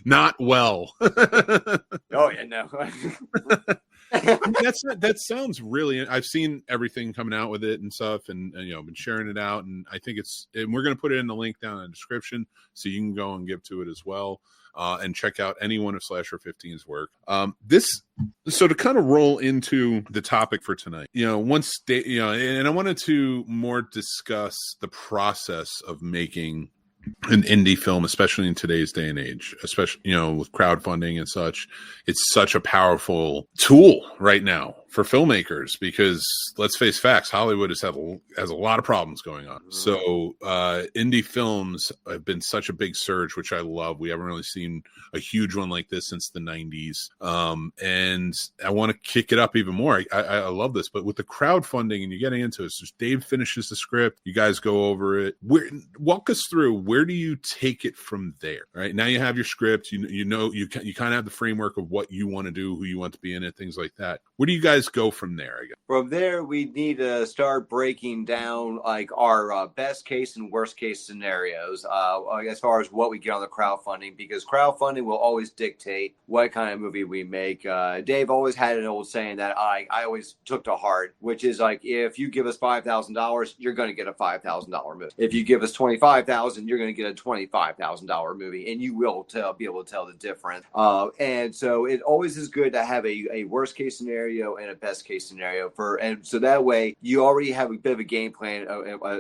Not well. Oh yeah, no. That sounds really. I've seen everything coming out with it and stuff, and been sharing it out, and I think and we're going to put it in the link down in the description so you can go and give to it as well, and check out any one of Slasher 15's work. So to kind of roll into the topic for tonight, and I wanted to more discuss the process of making an indie film, especially in today's day and age, especially with crowdfunding and such. It's such a powerful tool right now for filmmakers, because let's face facts, Hollywood has a lot of problems going on. So indie films have been such a big surge, which I love. We haven't really seen a huge one like this since the 90s. And I want to kick it up even more. I love this, but with the crowdfunding and you getting into it, so Dave finishes the script, you guys go over it. Walk us through, where do you take it from there? Right now you have your script, you kind of have the framework of what you want to do, who you want to be in it, things like that. Where do you guys guys go from there? I guess. From there, we need to start breaking down like our best case and worst case scenarios as far as what we get on the crowdfunding, because crowdfunding will always dictate what kind of movie we make. Dave always had an old saying that I always took to heart, which is like, if you give us $5,000, you're going to get a $5,000 movie. If you give us $25,000, you're going to get a $25,000 movie, and you will be able to tell the difference. And so it always is good to have a worst case scenario and a best case scenario and so that way you already have a bit of a game plan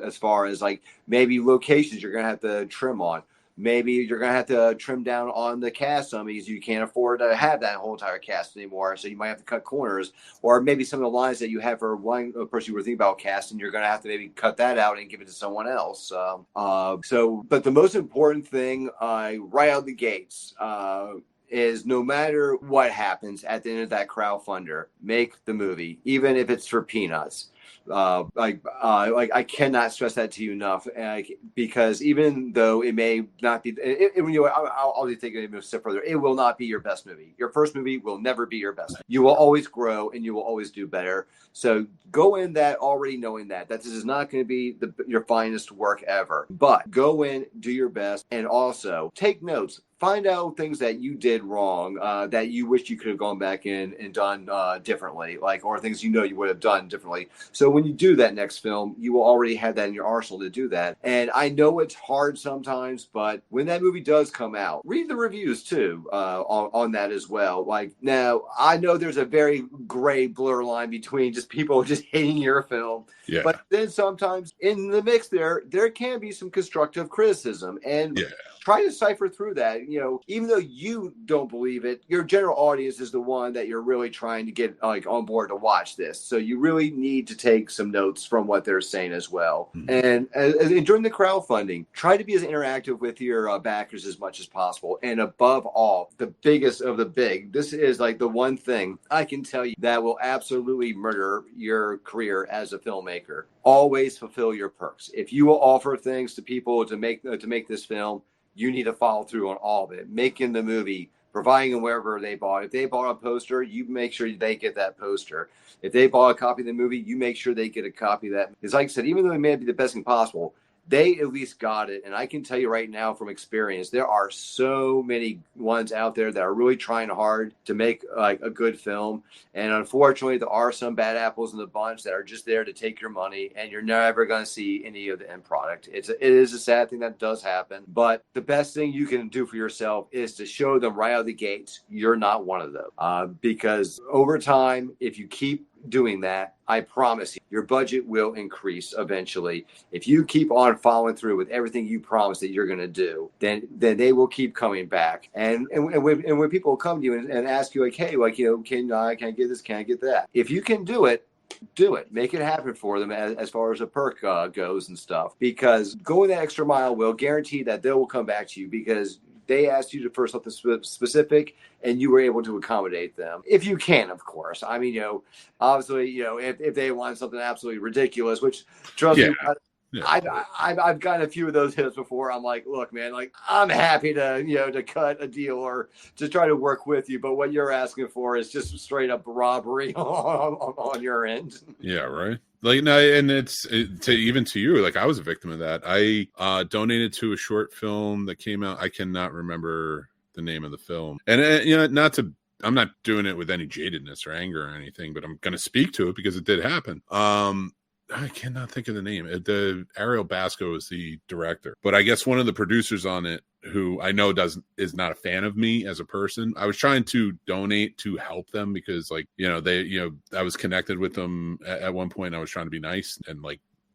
as far as like maybe locations you're going to have to trim on. Maybe you're going to have to trim down on the cast some because you can't afford to have that whole entire cast anymore. So you might have to cut corners, or maybe some of the lines that you have for one person you were thinking about casting, you're going to have to maybe cut that out and give it to someone else. But the most important thing right out the gates, is no matter what happens at the end of that crowdfunder, make the movie, even if it's for peanuts. I cannot stress that to you enough, because even though it may not be, I'll just take it a step further. It will not be your best movie. Your first movie will never be your best. You will always grow and you will always do better. So go in that already knowing that this is not going to be your finest work ever, but go in, do your best, and also take notes. Find out things that you did wrong, that you wish you could have gone back in and done differently, or things you would have done differently. So when you do that next film, you will already have that in your arsenal to do that. And I know it's hard sometimes, but when that movie does come out, read the reviews too on that as well. Now, I know there's a very gray blur line between just people just hating your film. Yeah. But then sometimes in the mix there can be some constructive criticism. And try to cipher through that. Even though you don't believe it, your general audience is the one that you're really trying to get on board to watch this. So you really need to take some notes from what they're saying as well. Mm-hmm. And during the crowdfunding, try to be as interactive with your backers as much as possible. And above all, the biggest of the big, this is the one thing I can tell you that will absolutely murder your career as a filmmaker. Always fulfill your perks. If you will offer things to people to make this film, you need to follow through on all of it. Making the movie, providing them wherever they bought. If they bought a poster, you make sure they get that poster. If they bought a copy of the movie, you make sure they get a copy of that. Because like I said, even though it may not be the best thing possible, they at least got it. And I can tell you right now from experience, there are so many ones out there that are really trying hard to make a good film. And unfortunately, there are some bad apples in the bunch that are just there to take your money, and you're never going to see any of the end product. It is a sad thing that does happen. But the best thing you can do for yourself is to show them right out of the gates, you're not one of them. Because over time, if you keep doing that, I promise you, your budget will increase eventually. If you keep on following through with everything you promise that you're going to do, then they will keep coming back. And when people come to you and ask you hey, can I get this? Can I get that? If you can do it, make it happen for them as far as a perk goes and stuff, because going that extra mile will guarantee that they will come back to you, because they asked you to for something specific and you were able to accommodate them. If you can, of course. I mean, obviously, if they want something absolutely ridiculous, which trust me, I've gotten a few of those hits before. I'm like, look, man, I'm happy to cut a deal or to try to work with you, but what you're asking for is just straight up robbery on your end. Yeah, right. No, and it's even to you. I was a victim of that. I donated to a short film that came out. I cannot remember the name of the film, and I'm not doing it with any jadedness or anger or anything, but I'm going to speak to it because it did happen. I cannot think of the name. Ariel Basco is the director, but I guess one of the producers on it, who I know is not a fan of me as a person. I was trying to donate to help them because I was connected with them at one point. I was trying to be nice and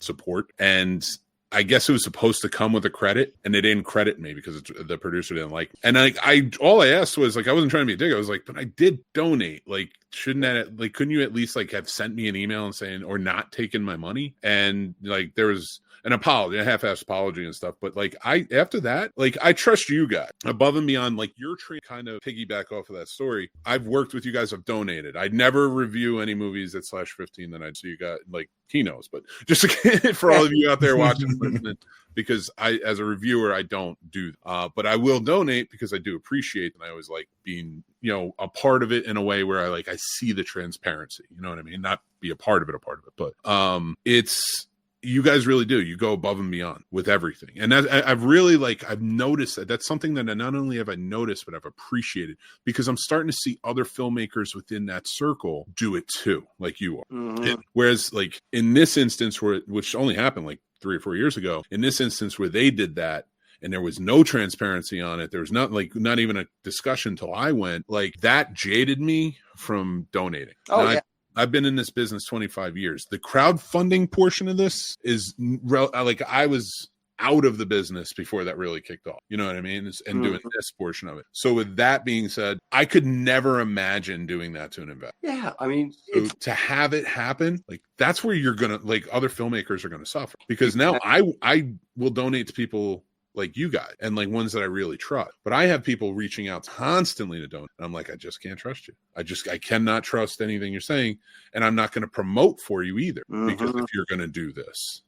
support, and I guess it was supposed to come with a credit, and they didn't credit me because the producer didn't like me. And all I asked was I wasn't trying to be a dick. I was but I did donate. Shouldn't that couldn't you at least have sent me an email and saying, or not taken my money? And there was an apology, a half-assed apology and stuff. But after that, I trust you guys above and beyond. Your tree kind of piggyback off of that story. I've worked with you guys. I've donated. I'd never review any movies at /15 that I'd see you got. He knows, but just for all of you out there watching, listening, because as a reviewer, I don't do, but I will donate because I do appreciate, and I always like being, a part of it in a way where I see the transparency, you know what I mean? Not be a part of it, but it's, you guys really do. You go above and beyond with everything. And I've really I've noticed that's something that not only have I noticed, but I've appreciated, because I'm starting to see other filmmakers within that circle do it too, like you are. Mm-hmm. Whereas in this instance which only happened 3 or 4 years ago, in this instance where they did that, and there was no transparency on it, there was not even a discussion till I went, that jaded me from donating. Oh, yeah. I've been in this business 25 years. The crowdfunding portion of this is I was out of the business before that really kicked off. You know what I mean? And doing this portion of it. So with that being said, I could never imagine doing that to an investor. Yeah. I mean, so to have it happen, that's where you're going to, other filmmakers are going to suffer, because now I will donate to people like you guys and ones that I really trust. But I have people reaching out constantly to donate. I'm I just can't trust you. I cannot trust anything you're saying. And I'm not going to promote for you either, because if you're going to do this,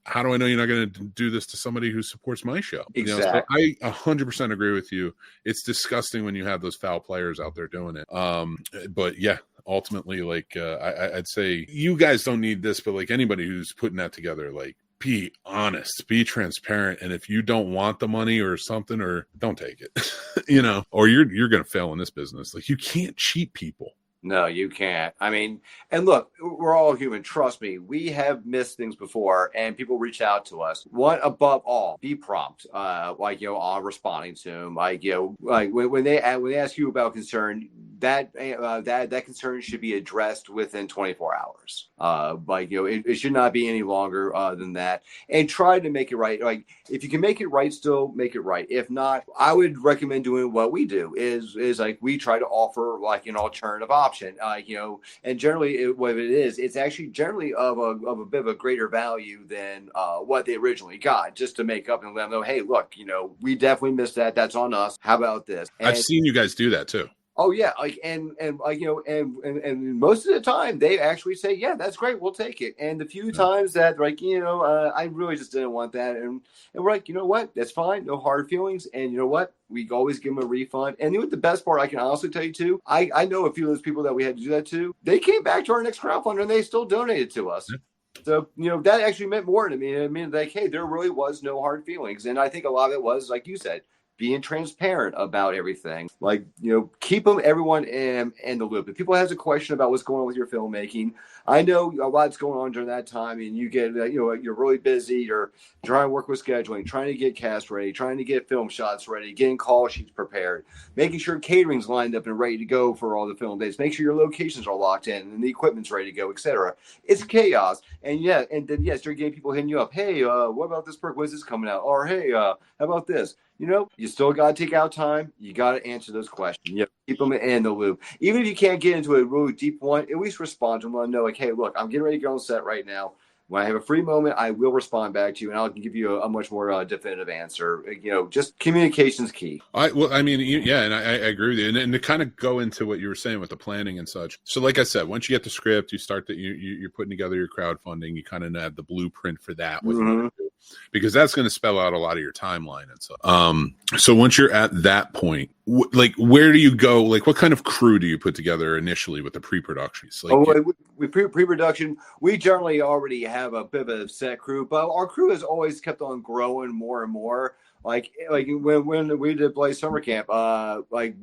how do I know you're not going to do this to somebody who supports my show? Exactly. So I 100% agree with you. It's disgusting when you have those foul players out there doing it. But yeah, ultimately, I'd say you guys don't need this, but anybody who's putting that together, be honest, be transparent. And if you don't want the money or something, or don't take it, or you're going to fail in this business. You can't cheat people. No, you can't. I mean, and look, we're all human. Trust me. We have missed things before, and people reach out to us. One, above all, be prompt. On responding to them. When they ask you about concern, that concern should be addressed within 24 hours. It should not be any longer than that. And try to make it right. If you can make it right, still make it right. If not, I would recommend doing what we do. Is we try to offer an alternative option. And generally, what it is, it's actually generally of a bit of a greater value than what they originally got, just to make up and let them know, hey, look, we definitely missed that. That's on us. How about this? And I've seen you guys do that too. Oh yeah, and most of the time they actually say, yeah, that's great, we'll take it. And the few times that I really just didn't want that, and we're like, you know what, that's fine, no hard feelings. And you know what, we always give them a refund. And you know what, the best part I can honestly tell you too, I know a few of those people that we had to do that to. They came back to our next crowdfunder and they still donated to us. Yeah. So, that actually meant more to me. It meant hey, there really was no hard feelings. And I think a lot of it was, like you said, being transparent about everything. Keep everyone in the loop. If people has a question about what's going on with your filmmaking, I know a lot's going on during that time, and you get, you're really busy. You're trying to work with scheduling, trying to get cast ready, trying to get film shots ready, getting call sheets prepared, making sure catering's lined up and ready to go for all the film dates, make sure your locations are locked in and the equipment's ready to go, etc. It's chaos. And then you're getting people hitting you up. Hey, what about this perk? When's this coming out? Or hey, how about this? You still got to take out time. You got to answer those questions. Keep them in the loop. Even if you can't get into a really deep one, at least respond to them. Let them know, hey, look, I'm getting ready to go on set right now. When I have a free moment, I will respond back to you, and I'll give you a much more definitive answer. Just communication's key. And I agree with you. And to kind of go into what you were saying with the planning and such. So, like I said, once you get the script, you start you're putting together your crowdfunding. You kind of have the blueprint for that, what you want to do, because that's going to spell out a lot of your timeline and stuff. So once you're at that point, where do you go? What kind of crew do you put together initially with the pre-production? With pre-production, we generally already have a bit of a set crew, but our crew has always kept on growing more and more. When we did Blaze Summer Camp,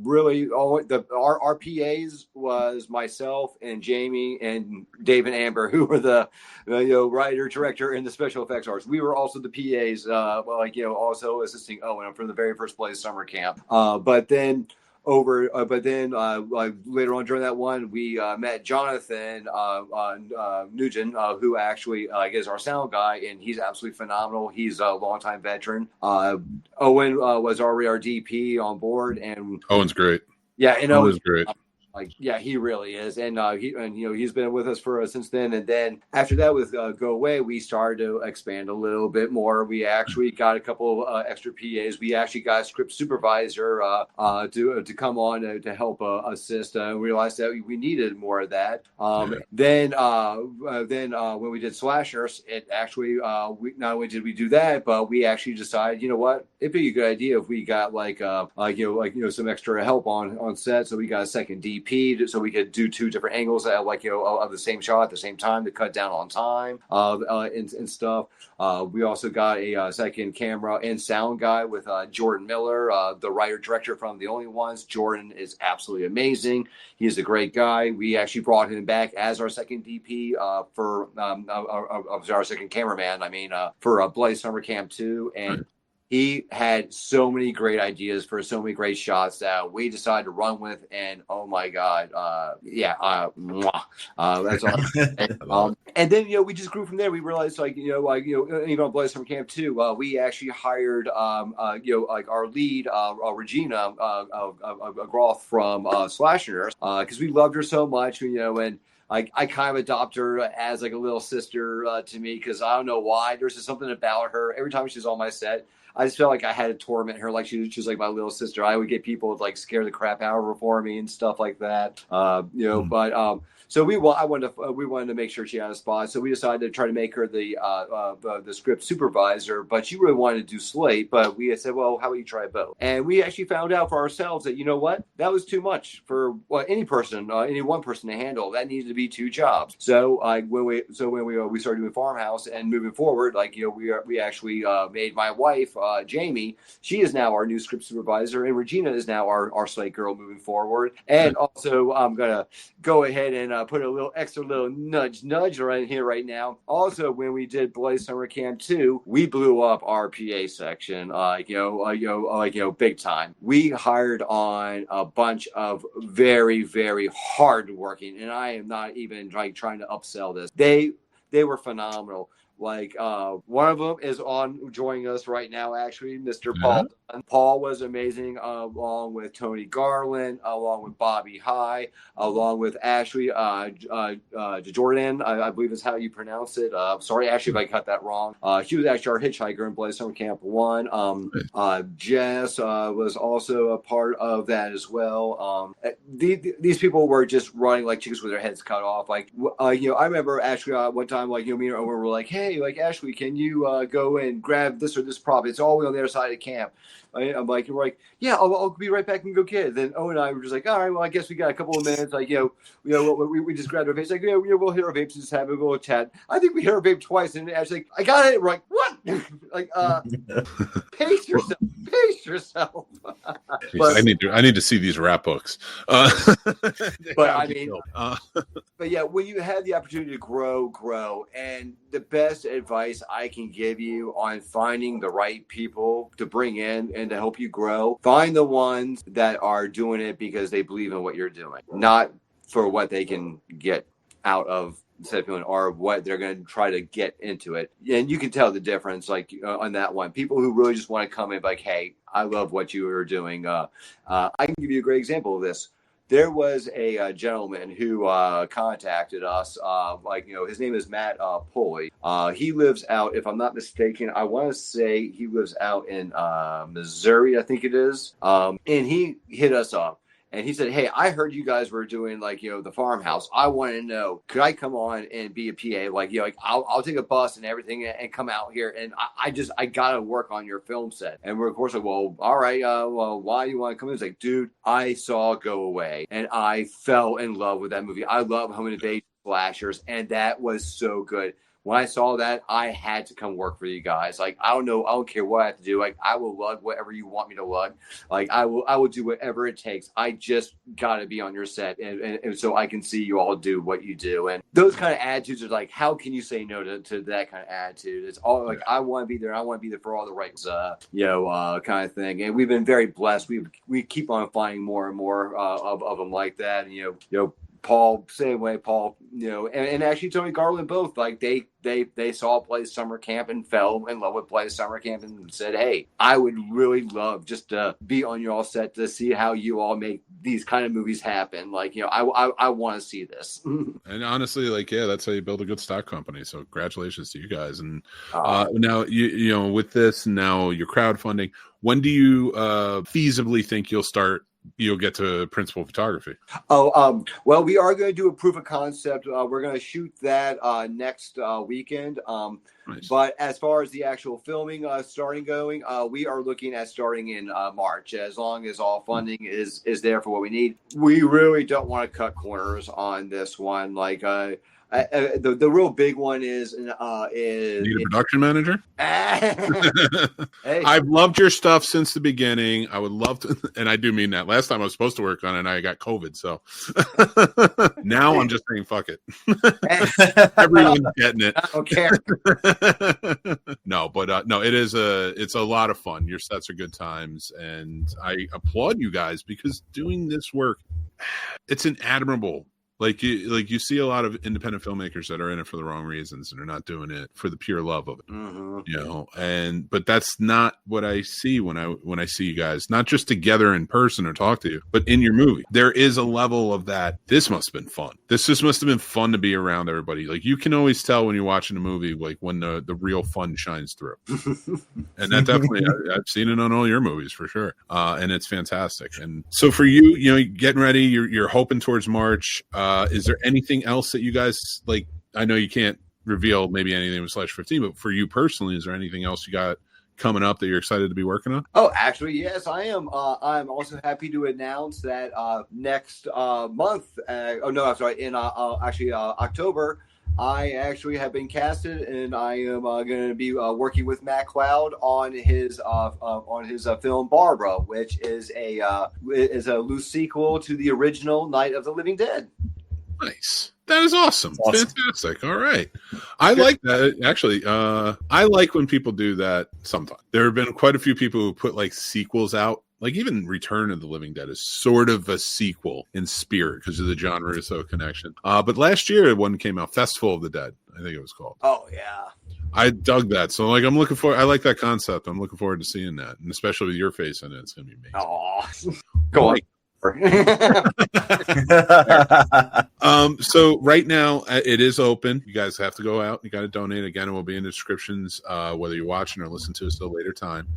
really our PAs was myself and Jamie and Dave and Amber, who were the writer, director, and the special effects artists. We were also the PAs, also assisting Owen from the very first Blaze Summer Camp. But then later on during that one, we met Jonathan Nugent, who actually is our sound guy, and he's absolutely phenomenal. He's a longtime veteran. Owen was already our DP on board, and Owen's great. Yeah, and Owen's great. Like, yeah, he really is, and he's been with us for since then. And then after that, with Go Away, we started to expand a little bit more. We actually got a couple extra PAs. We actually got a script supervisor to come on to help assist. We realized that we needed more of that. Then when we did slashers, it actually we not only did we do that, but we actually decided, you know what, it'd be a good idea if we got some extra help on set. So we got a second DP so we could do two different angles of the same shot at the same time to cut down on time and stuff. We also got a second camera and sound guy with Jordan Miller, the writer director from The Only Ones. Jordan is absolutely amazing. He's a great guy. We actually brought him back as our second DP for our second cameraman. For Bloody Summer Camp 2, and he had so many great ideas for so many great shots that we decided to run with, and oh my god, that's all. And then we just grew from there. We realized even on Bloody Summer Camp 2, we actually hired our lead Regina Groth from Slashers because we loved her so much, and I kind of adopt her as like a little sister to me because I don't know why. There's just something about her. Every time she's on my set, I just felt like I had to torment her like she was like my little sister. I would get people to like scare the crap out of her for me and stuff like that. So we wanted to make sure she had a spot. So we decided to try to make her the script supervisor, but she really wanted to do Slate. But we had said, well, how about you try both? And we actually found out for ourselves that, you know what, that was too much for any one person to handle. That needed to be two jobs. So when we started doing Farmhouse and moving forward, we actually made my wife Jamie. She is now our new script supervisor, and Regina is now our Slate girl moving forward. And also, I'm gonna go ahead and put a little extra nudge right here right now. Also, when we did Bloody Summer Camp 2, we blew up our PA section, big time. We hired on a bunch of very, very hardworking, and I am not even trying to upsell this. They were phenomenal. One of them is on joining us right now, actually, Mr. Paul. Paul was amazing, along with Tony Garland, along with Bobby High, along with Ashley Jordan, I believe is how you pronounce it. Sorry, Ashley, if I cut that wrong. She was actually our hitchhiker in Bloody Summer Camp 1. Jess was also a part of that as well. These people were just running like chickens with their heads cut off. I remember actually one time, me and Owen were like, hey, Ashley, can you go and grab this or this prop? It's all the way on the other side of camp. I'm like, we're like, yeah, I'll be right back and go get it. Then Owen and I were just like, all right, well, I guess we got a couple of minutes. We just grabbed our vapes. We'll hit our vapes and just have a little chat. I think we hit our vape twice, and Ashley's like, I got it. We're like, what? Pace yourself. But, I need to see these rap books. But yeah, when you have the opportunity to grow, and the best advice I can give you on finding the right people to bring in and to help you grow, find the ones that are doing it because they believe in what you're doing, not for what they can get out of or what they're going to try to get into it. And you can tell the difference on that one. People who really just want to come in like, hey, I love what you are doing. I can give you a great example of this. There was a gentleman who contacted us. His name is Matt Pulley. He lives out, if I'm not mistaken, I want to say he lives out in Missouri, I think it is. And he hit us up. And he said, hey, I heard you guys were doing the Farmhouse. I want to know, could I come on and be a PA? I'll take a bus and everything and come out here. And I got to work on your film set. And we're of course like, well, all right. Why do you want to come in? It's like, dude, I saw Go Away and I fell in love with that movie. I love home invasion slashers. And that was so good. When I saw that, I had to come work for you guys. I don't care what I have to do. I will lug whatever you want me to lug. I will do whatever it takes. I just got to be on your set, and so I can see you all do what you do. And those kind of attitudes are like, how can you say no to that kind of attitude? It's all like, I want to be there. I want to be there for all the rights, kind of thing. And we've been very blessed. We keep on finding more and more of them like that. And, Paul, same way, Paul, and actually Tony Garland both, like they saw Play Summer Camp and fell in love with Play Summer Camp and said, hey, I would really love just to be on your all set to see how you all make these kind of movies happen. Like, I want to see this. And honestly, like, yeah, that's how you build a good stock company. So congratulations to you guys. And now you with this, now you're crowdfunding. When do you feasibly think you'll get to principal photography? Well, we are going to do a proof of concept. We're going to shoot that next weekend. Nice. But as far as the actual filming going, we are looking at starting in March, as long as all funding is there for what we need. We really don't want to cut corners on this one. Like, the real big one is Need a production manager? Hey. I've loved your stuff since the beginning. I would love to, and I do mean that. Last time I was supposed to work on it, and I got COVID, so now I'm just saying fuck it. Everyone's getting it. I don't care. No, but no, it's a lot of fun. Your sets are good times, and I applaud you guys because doing this work, it's an admirable. Like you see a lot of independent filmmakers that are in it for the wrong reasons and are not doing it for the pure love of it. Mm-hmm. But that's not what I see when I see you guys, not just together in person or talk to you, but in your movie. There is a level of that. This must have been fun. This just must have been fun to be around everybody. Like, you can always tell when you're watching a movie, like when the real fun shines through. And that definitely, I've seen it on all your movies for sure. And it's fantastic. And so for you, getting ready, you're hoping towards March. Is there anything else that you guys like? I know you can't reveal maybe anything with /15, but for you personally, is there anything else you got coming up that you're excited to be working on? Oh, actually, yes, I am. I'm also happy to announce that next month. In October, I actually have been casted, and I am going to be working with Matt Cloud on his film Barbara, which is a loose sequel to the original Night of the Living Dead. Nice. That is awesome. Fantastic. All right. I like that. Actually, I like when people do that sometimes. There have been quite a few people who put like sequels out. Like even Return of the Living Dead is sort of a sequel in spirit because of the John Russo connection. But last year one came out, Festival of the Dead, I think it was called. Oh, yeah. I dug that. So like I'm looking for I like that concept. I'm looking forward to seeing that. And especially with your face in it, it's gonna be amazing. Oh, go on. So right now it is open. You guys have to go out. You got to donate. Again, it will be in the descriptions, whether you're watching or listen to us at a later time.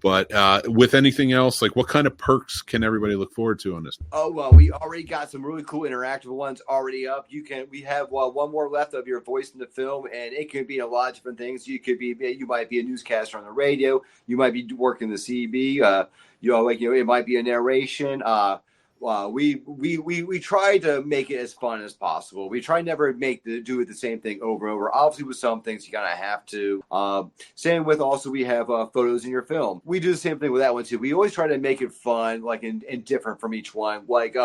But with anything else, like what kind of perks can everybody look forward to on this? Oh, well, we already got some really cool interactive ones already up. We have one more left of your voice in the film, and it could be a lot of different things. You might be a newscaster on the radio. You might be working the CB. It might be a narration. We try to make it as fun as possible. We try never do it the same thing over and over. Obviously, with some things you kind of have to. Same with also we have photos in your film. We do the same thing with that one too. We always try to make it fun, like and different from each one. Like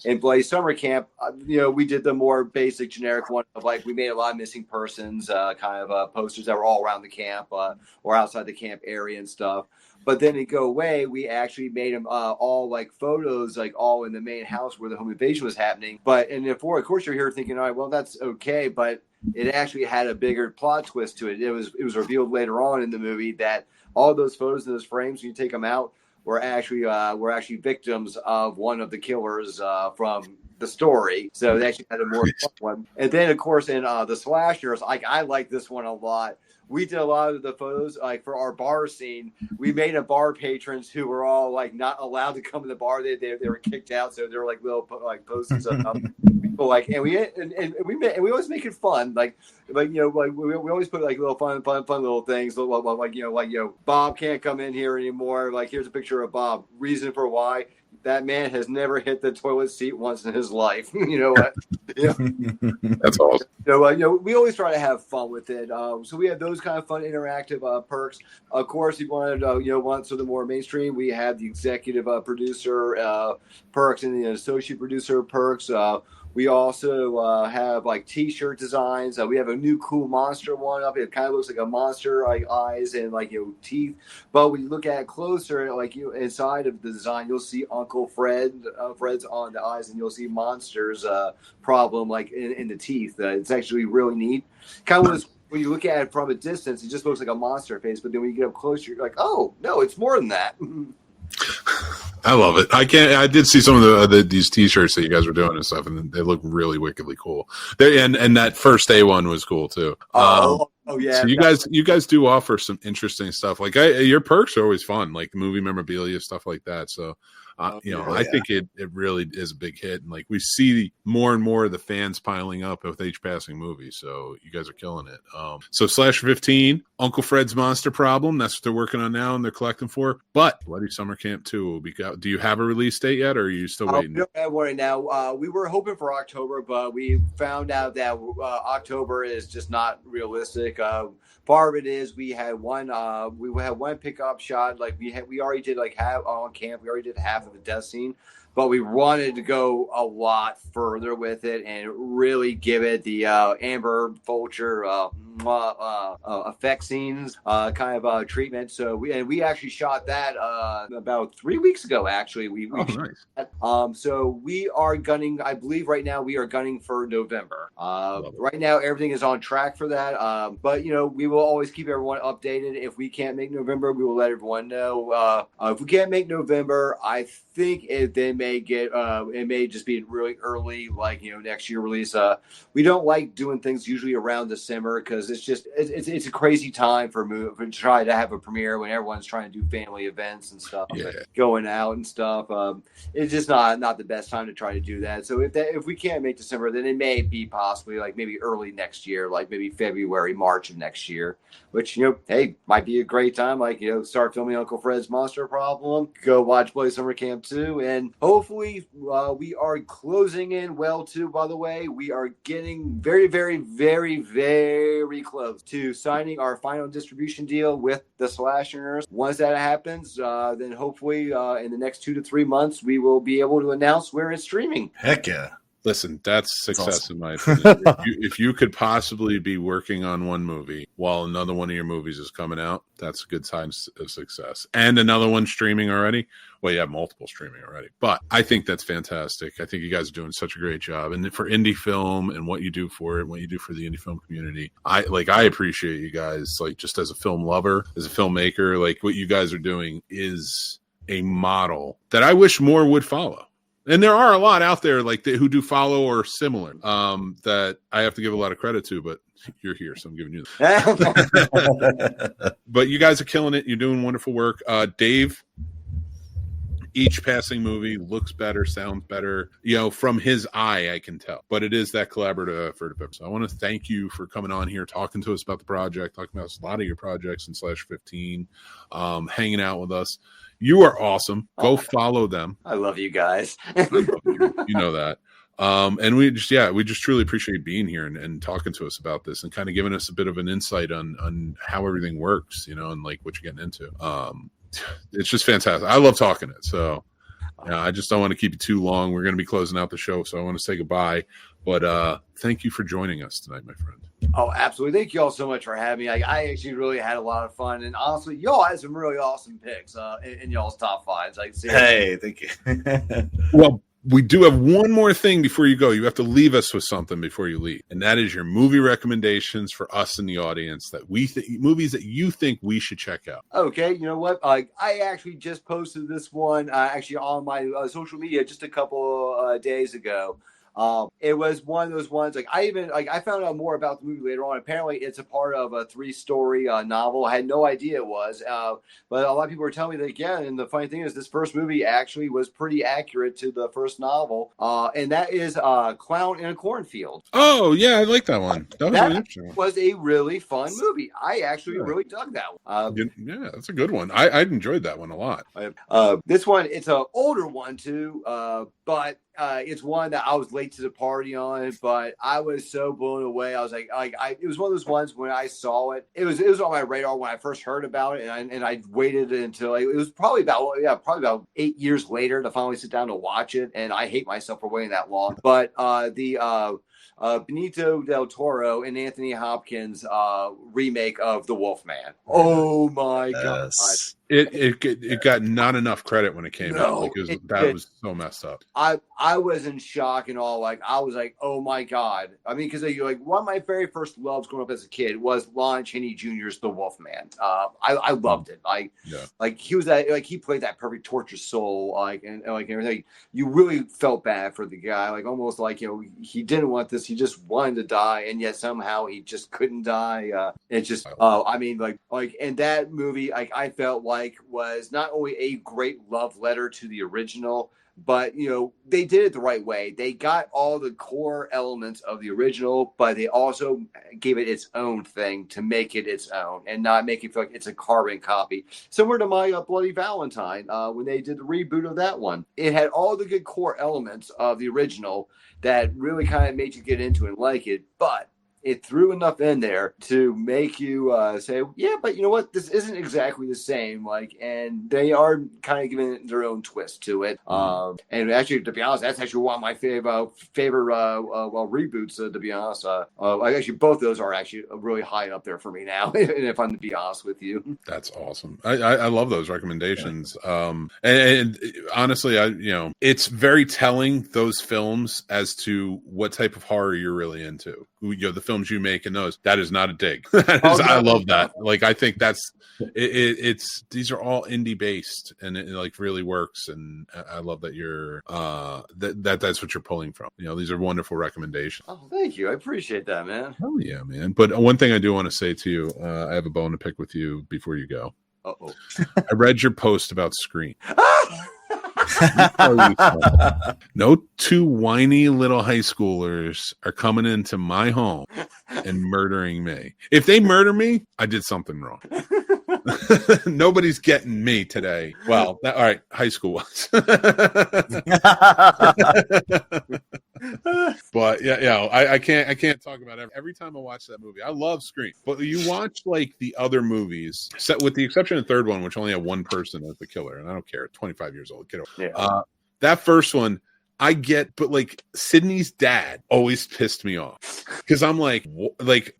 in Blaze Summer Camp, we did the more basic generic one of like we made a lot of missing persons kind of posters that were all around the camp or outside the camp area and stuff. But then to go away, we actually made them all like photos, like all in the main house where the home invasion was happening. But and therefore, of course, you're here thinking, all right, well, that's okay. But it actually had a bigger plot twist to it. It was revealed later on in the movie that all those photos and those frames, when you take them out, were actually victims of one of the killers from the story. So they actually had a more fun one. And then, of course, in the slashers, I like this one a lot. We did a lot of the photos, like for our bar scene. We made a bar patrons who were all like not allowed to come to the bar. They were kicked out, so there were like little like posters of people like, and we always make it fun. We always put like little fun little things. Like Bob can't come in here anymore. Like here's a picture of Bob. Reason for why. That man has never hit the toilet seat once in his life. You know what? That's awesome. We always try to have fun with it. So we have those kind of fun interactive perks. Of course, if you wanted want something more mainstream, we have the executive producer perks and the associate producer perks. We also have like T-shirt designs. We have a new cool monster one up. It kind of looks like a monster, like eyes and like teeth. But when you look at it closer, like inside of the design, you'll see Uncle Fred's on the eyes, and you'll see Monster's problem like in the teeth. It's actually really neat. Kind of when you look at it from a distance, it just looks like a monster face. But then when you get up closer, you're like, oh no, it's more than that. I love it. I did see some of these T-shirts that you guys were doing and stuff, and they look really wickedly cool. And that first day one was cool too. Oh yeah. So you guys do offer some interesting stuff. Like your perks are always fun, like movie memorabilia, stuff like that. So. I think it really is a big hit, and like we see more and more of the fans piling up with each passing movie. So you guys are killing it. So /15, Uncle Fred's Monster Problem. That's what they're working on now, and they're collecting for. But Bloody Summer Camp 2 will be out. Do you have a release date yet, or are you still waiting? We don't have one right now. We were hoping for October, but we found out that October is just not realistic. Part of it is we had one pickup shot. Like we already did like half on camp. We already did half of the death scene, but we wanted to go a lot further with it and really give it the Amber Vulture effect scenes kind of treatment. So we actually shot that about 3 weeks ago. Actually, we nice. So we are gunning. I believe right now we are gunning for November. Right now everything is on track for that. But we will always keep everyone updated. If we can't make November, we will let everyone know. If we can't make November, I think it may just be really early, like next year release. We don't like doing things usually around December because it's a crazy time for try to have a premiere when everyone's trying to do family events and stuff, going out and stuff. It's just not the best time to try to do that. So if we can't make December, then it may be possibly like maybe early next year, like maybe February, March of next year, which hey, might be a great time. Like start filming Uncle Fred's Monster Problem, go watch Bloody Summer Camp 2, and hopefully we are closing in well too. By the way, we are getting very, very, very, very close to signing our final distribution deal with the Slashers. Once that happens, then hopefully in the next 2 to 3 months, we will be able to announce where it's streaming. Heck yeah. Listen, that's success awesome. in my opinion. if you could possibly be working on one movie while another one of your movies is coming out, that's a good sign of success. And another one streaming already. Well, you have multiple streaming already. But I think that's fantastic. I think you guys are doing such a great job. And for indie film and what you do for it, what you do for the indie film community, I appreciate you guys, like just as a film lover, as a filmmaker, like what you guys are doing is a model that I wish more would follow. And there are a lot out there like who do follow or similar that I have to give a lot of credit to, but you're here, so I'm giving you that. But you guys are killing it. You're doing wonderful work. Dave, each passing movie looks better, sounds better. From his eye, I can tell. But it is that collaborative effort of it. So I want to thank you for coming on here, talking to us about the project, talking about a lot of your projects in /15, hanging out with us. You are awesome. Go follow them. I love you guys. I love you. You know that. And we just truly appreciate being here and talking to us about this and kind of giving us a bit of an insight on how everything works, and like what you're getting into. It's just fantastic. I love talking it. So I just don't want to keep you too long. We're going to be closing out the show, so I want to say goodbye. But thank you for joining us tonight, my friend. Oh, absolutely. Thank you all so much for having me. I actually really had a lot of fun. And honestly, y'all had some really awesome picks in y'all's top fives. Hey, thank you. Well, we do have one more thing before you go. You have to leave us with something before you leave. And that is your movie recommendations for us in the audience that movies that you think we should check out. Okay. You know what? I actually just posted this one actually on my social media just a couple days ago. It was one of those ones I found out more about the movie later on. Apparently it's a part of a 3-story novel. I had no idea it was, but a lot of people were telling me that again. And the funny thing is this first movie actually was pretty accurate to the first novel. And that is Clown in a Cornfield. Oh yeah. I like that one. That was a really fun movie. I actually really dug that one. Yeah, that's a good one. I enjoyed that one a lot. This one, it's an older one too, but it's one that I was late to the party on, but I was so blown away. I was like, it was one of those ones when I saw it. It was on my radar when I first heard about it, and I waited until it was probably about 8 years later to finally sit down to watch it. And I hate myself for waiting that long. But the Benito del Toro and Anthony Hopkins remake of The Wolfman. Oh my god! It got not enough credit when it came out. Like that was so messed up. I was in shock and all. Like I was like, oh my god. I mean, because like one of my very first loves growing up as a kid was Lon Chaney Jr.'s The Wolfman. I loved it. Like he was that, like he played that perfect tortured soul, like and like everything. You really felt bad for the guy, like almost like, you know, he didn't want this. He just wanted to die, and yet somehow he just couldn't die. It's just, I mean, like, and that movie, like I felt like was not only a great love letter to the original, but, you know, they did it the right way. They got all the core elements of the original, but they also gave it its own thing to make it its own and not make it feel like it's a carbon copy. Similar to my Bloody Valentine, when they did the reboot of that one. It had all the good core elements of the original that really kind of made you get into it and like it, but it threw enough in there to make you say, yeah, but you know what? This isn't exactly the same. Like, and they are kind of giving it their own twist to it. And actually, to be honest, that's actually one of my favorite reboots. To be honest, actually, both of those are actually really high up there for me now. If I'm to be honest with you, that's awesome. I love those recommendations. And honestly, it's very telling, those films, as to what type of horror you're really into. You know, the films you make and that is not a dig. I love that. Like, I think that's it's these are all indie based, and it like really works. And I love that you're that's what you're pulling from. You know, these are wonderful recommendations. Oh, thank you. I appreciate that, man. Oh yeah, man. But one thing I do want to say to you, I have a bone to pick with you before you go. Uh-oh. I read your post about Scream. No two whiny little high schoolers are coming into my home and murdering me. If they murder me, I did something wrong. Nobody's getting me today. Well, all right, high school was. But yeah, I can't talk about it. Every time I watch that movie, I love Scream. But you watch like the other movies, with the exception of the third one, which only had one person as the killer, and I don't care, 25 years old, kiddo. Yeah. That first one, I get, but like Sydney's dad always pissed me off because I'm like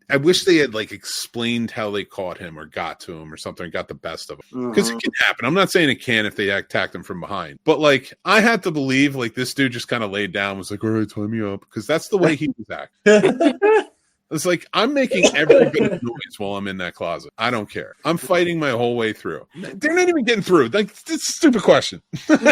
I wish they had like explained how they caught him or got to him or something, got the best of him, because it can happen. I'm not saying it can if they attacked him from behind, but like I had to believe like this dude just kind of laid down, was like, all right, tie me up, because that's the way he was acting. It's like, I'm making every bit of noise while I'm in that closet. I don't care. I'm fighting my whole way through. They're not even getting through. Like, it's a stupid question. I'm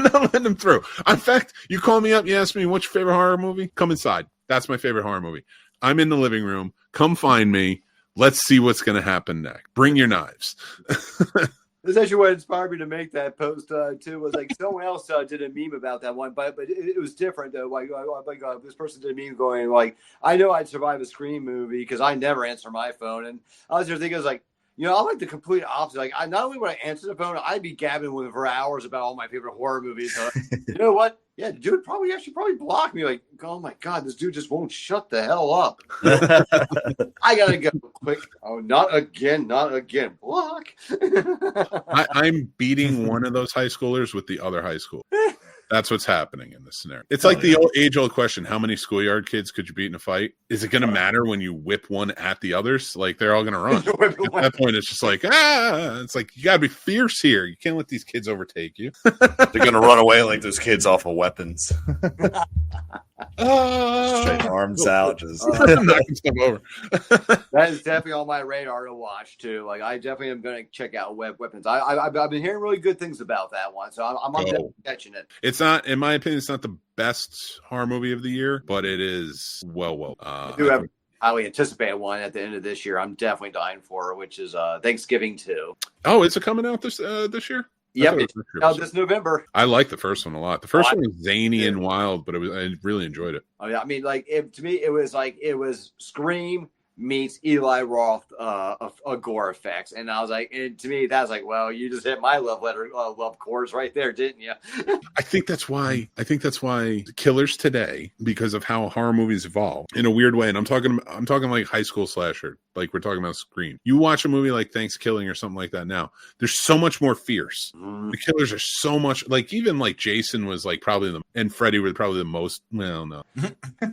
not letting them through. In fact, you call me up, you ask me, what's your favorite horror movie? Come inside. That's my favorite horror movie. I'm in the living room. Come find me. Let's see what's going to happen next. Bring your knives. This is actually what inspired me to make that post too. Was like someone else did a meme about that one, but it was different though. Like this person did a meme going like, I know I'd survive a Scream movie because I never answer my phone, and I was just thinking, I was like, you know, I'm like the complete opposite. Like, I not only would I answer the phone, I'd be gabbing with him for hours about all my favorite horror movies. You know what? Yeah, the dude probably block me. Like, oh my god, this dude just won't shut the hell up. I gotta go quick. Oh, not again. Block. I'm beating one of those high schoolers with the other high school. That's what's happening in this scenario. It's like the age-old question: how many schoolyard kids could you beat in a fight? Is it going to matter when you whip one at the others? Like, they're all going to run. At that point, it's just like, it's like, you got to be fierce here. You can't let these kids overtake you. They're going to run away like those kids off of weapons. Straight arms out, just knocking stuff over. That is definitely on my radar to watch too. Like, I definitely am going to check out weapons. I've been hearing really good things about that one, so I'm definitely catching it. It's not, in my opinion, it's not the best horror movie of the year, but it is well. I do have highly anticipated one at the end of this year. I'm definitely dying for, which is Thanksgiving 2. Oh, is it coming out this year? Yep, it's out this November. I like the first one a lot. The first one was zany and wild, but I really enjoyed it. I mean, like, to me, it was Scream meets Eli Roth gore effects, and I was like, and to me, that's like, well, you just hit my love chorus right there, didn't you? I think that's why killers today, because of how horror movies evolve in a weird way, and I'm talking like high school slasher, like we're talking about Scream. You watch a movie like Thanksgiving or something like that now, there's so much more fierce. The killers are so much like, even like Jason was like probably and Freddy were probably the most, well, no.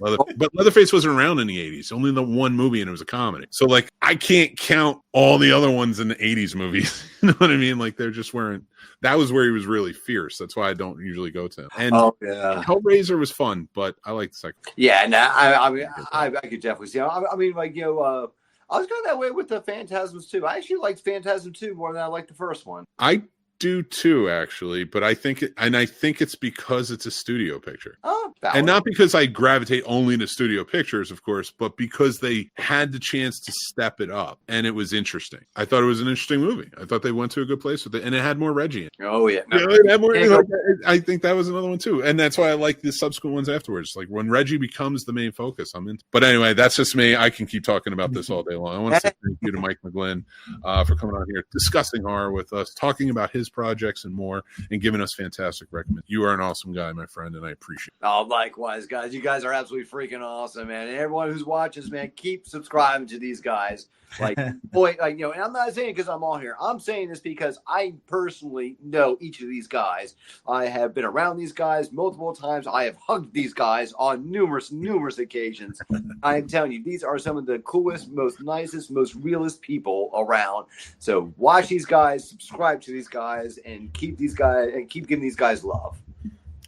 But Leatherface wasn't around in the 80s, only the one movie, and it was a comedy. So like I can't count all the other ones in the 80s movies. You know what I mean? Like there just weren't. That was where he was really fierce. That's why I don't usually go to him. And Hellraiser was fun, but I like the second. Yeah, no, I could definitely see. I mean, like, you know, I was going that way with the Phantasms too. I actually liked Phantasm 2 more than I liked the first one. I do too, actually, but I think it's because it's a studio picture. Oh, and not because I gravitate only to studio pictures, of course, but because they had the chance to step it up, and it was interesting. I thought it was an interesting movie. I thought they went to a good place with it, and it had more Reggie in it. Oh yeah, it had more, I think that was another one too, and that's why I like the subsequent ones afterwards. Like when Reggie becomes the main focus, I'm in. But anyway, that's just me. I can keep talking about this all day long. I want to say thank you to Mike McGlynn for coming on here, discussing horror with us, talking about his projects and more, and giving us fantastic recommendations. You are an awesome guy, my friend, and I appreciate it. Oh, likewise, guys. You guys are absolutely freaking awesome, man. And everyone who's watching, man, keep subscribing to these guys. Like, boy, like, you know, and I'm not saying it because I'm on here. I'm saying this because I personally know each of these guys. I have been around these guys multiple times. I have hugged these guys on numerous occasions. I'm telling you, these are some of the coolest, most nicest, most realist people around. So watch these guys, subscribe to these guys, and keep giving these guys love.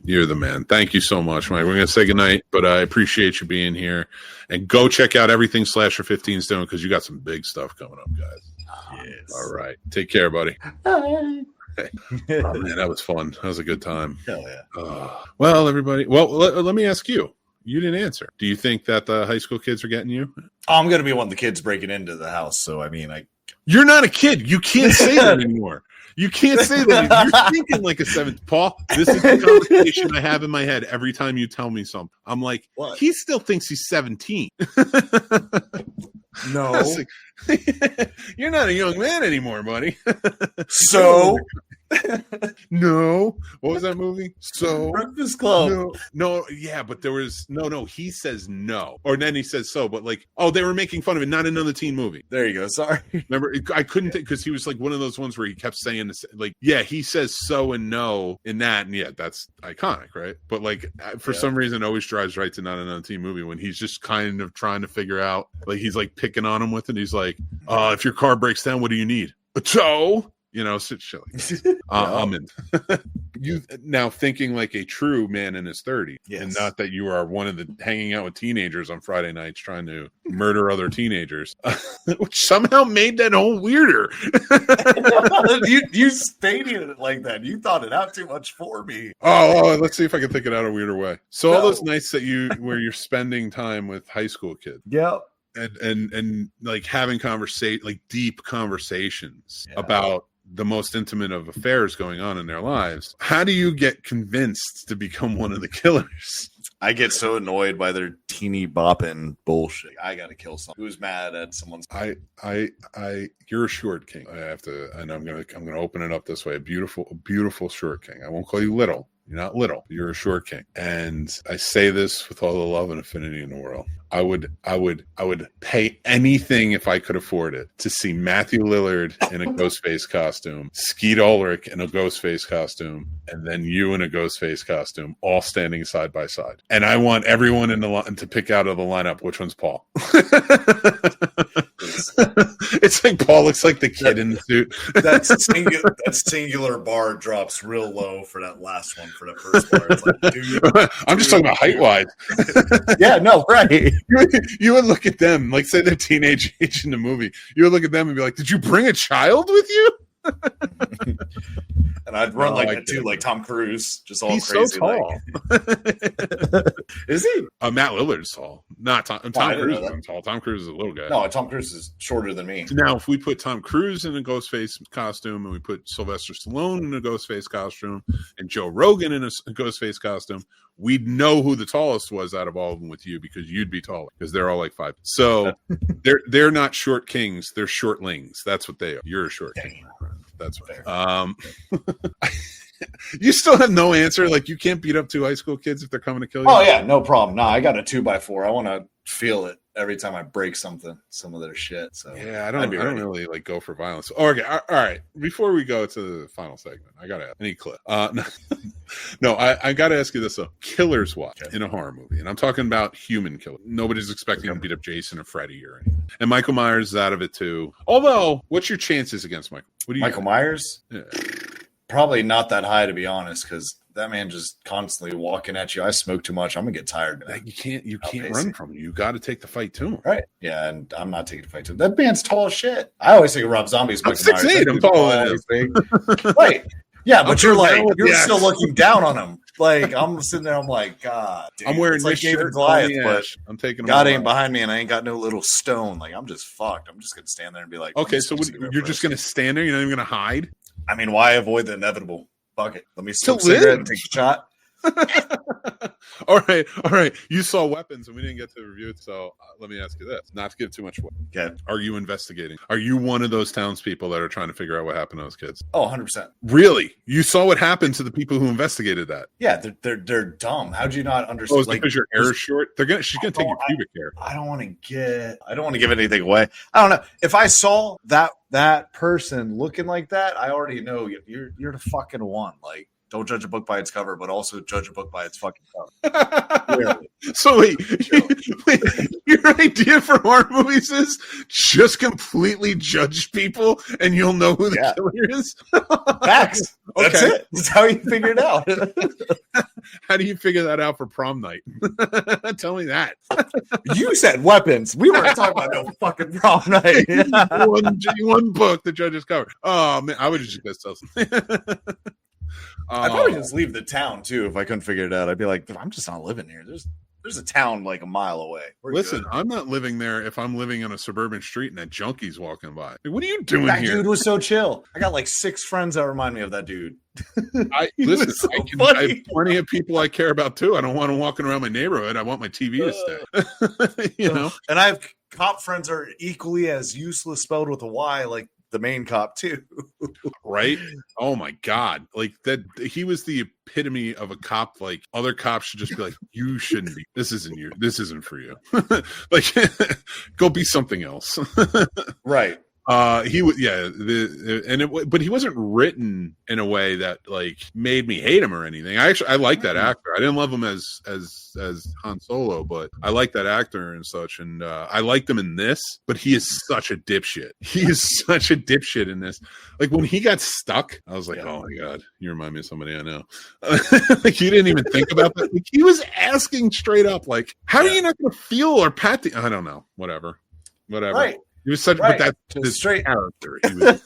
You're the man. Thank you so much, Mike. We're going to say goodnight, but I appreciate you being here. And go check out everything Slasher 15's doing, because you got some big stuff coming up, guys. Yes. All right. Take care, buddy. Bye. Oh, man, that was fun. That was a good time. Hell yeah. Well, everybody. Well, let me ask you. You didn't answer. Do you think that the high school kids are getting you? I'm going to be one of the kids breaking into the house. So, I mean, You're not a kid. You can't say that anymore. You can't say that. You're thinking like a 7th. Paul, this is the conversation I have in my head every time you tell me something. I'm like, what? He still thinks he's 17. No. Like, you're not a young man anymore, buddy. So? No. What was that movie? So? Breakfast Club. No, yeah, but there was no. He says no, or then he says so. But like, oh, they were making fun of it. Not another teen movie. There you go. Sorry. Remember, I couldn't think, because he was like one of those ones where he kept saying this. Like, yeah, he says so and no in that, and yeah, that's iconic, right? But like, for some reason, it always drives right to not another teen movie when he's just kind of trying to figure out. Like, he's like picking on him with it. He's like, if your car breaks down, what do you need? A tow. You know, shit like that. I'm in. You now thinking like a true man in his 30s, and not that you are one of the hanging out with teenagers on Friday nights trying to murder other teenagers, which somehow made that whole weirder. you stated it like that. You thought it out too much for me. Oh, let's see if I can think it out a weirder way. So all those nights that where you're spending time with high school kids. Yep. And like having deep conversations about the most intimate of affairs going on in their lives. How do you get convinced to become one of the killers? I get so annoyed by their teeny bopping bullshit. I gotta kill someone who's mad at someone's. You're a short king. I have to, and I'm gonna open it up this way. A beautiful short king. I won't call you little. You're not little. You're a short king. And I say this with all the love and affinity in the world. I would pay anything if I could afford it to see Matthew Lillard in a Ghostface costume, Skeet Ulrich in a Ghostface costume, and then you in a Ghostface costume, all standing side by side. And I want everyone in the line to pick out of the lineup which one's Paul. It's like Paul looks like the kid in the suit. That singular bar drops real low for that last one, for the first bar. It's like, I'm just talking about height-wise. Yeah, no, right. You would look at them, like say they're teenage age in the movie. You would look at them and be like, "Did you bring a child with you?" And And I'd run like that too, like Tom Cruise, just all he's crazy. So tall. Like. Is he? Matt Lillard's tall. Not Tom. Tom Cruise isn't tall. Tom Cruise is a little guy. No, Tom Cruise is shorter than me. Now, if we put Tom Cruise in a Ghostface costume and we put Sylvester Stallone in a Ghostface costume and Joe Rogan in a Ghostface costume, we'd know who the tallest was out of all of them with you because you'd be taller because they're all like 5. So they're not short kings. They're shortlings. That's what they are. You're a short king. That's fair. You still have no answer. Like you can't beat up 2 high school kids if they're coming to kill you. Oh yeah, no problem. No, I got a 2x4. I want to feel it every time I break some of their shit. So yeah, I don't really like go for violence. Okay, all right. Before we go to the final segment, I gotta any clip. No, I gotta ask you this though. Killer's watch in a horror movie, and I'm talking about human killer. Nobody's expecting to beat up Jason or Freddy or anything. And Michael Myers is out of it too. Although, what's your chances against Michael? What do you Michael Myers? Yeah. Probably not that high, to be honest, because that man just constantly walking at you. I smoke too much. I'm gonna get tired. You can't run from him. You got to take the fight to him. Right? Yeah, and I'm not taking the fight to him. That man's tall as shit. I always think of Rob Zombie's. I'm 6'8". I'm taller than him. Right? Yeah, but you're still looking down on him. Like I'm sitting there. I'm like, God. Dude. I'm wearing it's like this David Goliath, but I'm taking. God ain't behind me, and I ain't got no little stone. Like I'm just fucked. I'm just gonna stand there and be like, okay, so you're just gonna stand there? You're not even gonna hide? I mean, why avoid the inevitable? Fuck it. Let me smoke a cigarette and take a shot. All right. You saw Weapons, and we didn't get to review it, so let me ask you this: not to give too much away. Okay. Are you investigating? Are you one of those townspeople that are trying to figure out what happened to those kids? Oh, 100%. Really? You saw what happened to the people who investigated that? Yeah, they're dumb. How'd you not understand? Oh, because your hair is short. She's gonna take your pubic hair. I don't want to give anything away. I don't know. If I saw that person looking like that, I already know you're the fucking one. Like, don't judge a book by its cover, but also judge a book by its fucking cover. Really. So wait, your idea for horror movies is just completely judge people and you'll know who the killer is? Facts. That's it. That's how you figure it out. How do you figure that out for prom night? Tell me that. You said Weapons. We weren't talking about no fucking prom night. one book the judges cover. Oh man, I would just get something. I'd probably just leave the town too if I couldn't figure it out. I'd be like, I'm just not living here. There's a town like a mile away. Listen, I'm not living there if I'm living on a suburban street and that junkie's walking by. Like, what are you doing here? That dude was so chill. I got like 6 friends that remind me of that dude. I have plenty of people I care about too. I don't want them walking around my neighborhood. I want my TV to stay. You know? And I have cop friends that are equally as useless, spelled with a Y, like the main cop too. Right? Oh my God. Like that he was the epitome of a cop. Like other cops should just be like, you shouldn't be. This isn't for you. Like go be something else. Right. He was, but he wasn't written in a way that like made me hate him or anything. I like that actor. I didn't love him as Han Solo, but I like that actor and such. And I liked him in this, but he is such a dipshit. He is such a dipshit in this. Like when he got stuck, I was like, oh my God, you remind me of somebody I know. Like you didn't even think about that. Like, he was asking straight up, like, how are you not going to feel or pat the? I don't know. Whatever. Right. He was such, but that's his straight character. It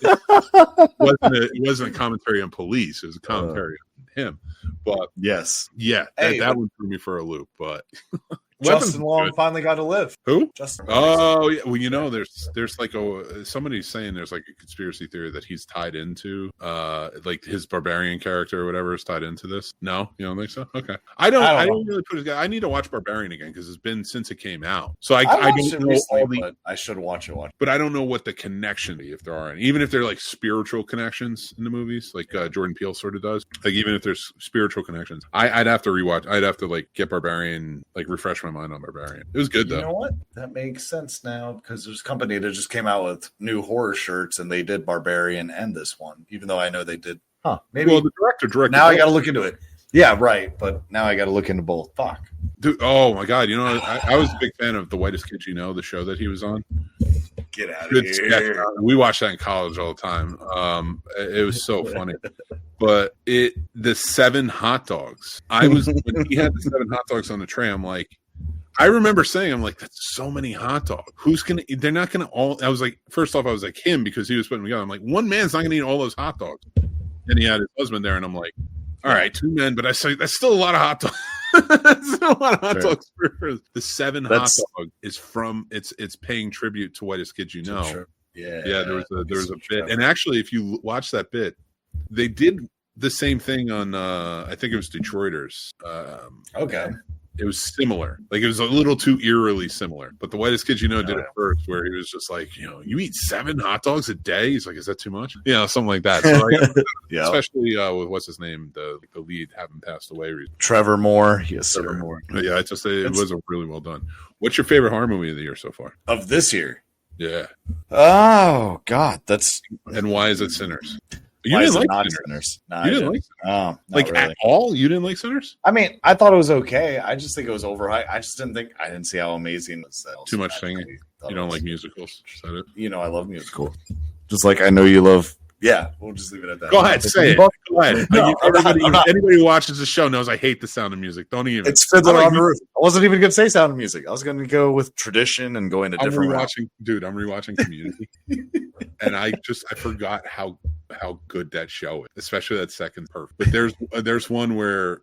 wasn't a commentary on police. It was a commentary on him. But yes, that one threw me for a loop. But Justin Long finally got to live. Who? Justin. Oh, yeah. Well, there's like somebody's saying there's like a conspiracy theory that he's tied into, like his barbarian character or whatever is tied into this. No, you don't think so? Okay. I don't really put his guy. I need to watch Barbarian again because it's been since it came out. So I don't know all the. But I should watch it. But I don't know what the connection be if there are any. Even if they're like spiritual connections in the movies, like Jordan Peele sort of does. Like even if there's spiritual connections, I'd have to rewatch. I'd have to like get Barbarian, like refresh my mind on Barbarian. It was good though. You know what? That makes sense now because there's a company that just came out with new horror shirts and they did Barbarian and this one, even though I know they did. Maybe. Well, the director directed. Now I got to look into it. Yeah, right. But now I got to look into both. Fuck. Dude, oh my God! You know, I was a big fan of The Whitest Kids You Know, the show that he was on. Get out of here! We watched that in college all the time. It was so funny. But the 7 hot dogs. When he had the 7 hot dogs on the tray, I'm like, I remember saying, I'm like, that's so many hot dogs. They're not gonna all. I was like, first off, I was like him because he was putting them together. I'm like, one man's not gonna eat all those hot dogs. And he had his husband there, and I'm like, all right, 2 men, but I say that's still a lot of hot dogs. That's still a lot of hot dogs. The 7 hot dog is from it's paying tribute to Whitest Kids You Know. Sure. Yeah, there was a bit, and actually, if you watch that bit, they did the same thing on I think it was Detroiters. Okay. It was similar. Like, it was a little too eerily similar. But the Whitest Kids You Know did it first, where he was just like, you eat 7 hot dogs a day? He's like, is that too much? Something like that. So, like, especially with what's his name, the lead having passed away recently. Trevor Moore. Yes, Trevor Moore. But yeah, it was really well done. What's your favorite horror movie of the year so far? Of this year? Yeah. Oh, God. And why is it Sinners? You didn't like Sinners. No, you didn't like Sinners? Oh, like really. At all? You didn't like Sinners? I mean, I thought it was okay. I just think it was overhyped. I didn't see how amazing it was. Too much singing. You don't like musicals? Is that it? I love musicals. Just like I know you love. Yeah, we'll just leave it at that. Go ahead, say it. Go ahead. No, anybody who watches the show knows I hate the Sound of Music. Don't even. It's Fiddler on the Roof. I wasn't even going to say Sound of Music. I was going to go with tradition and going to different. I'm rewatching Community, and I forgot how good that show is, especially that second perf. But there's one where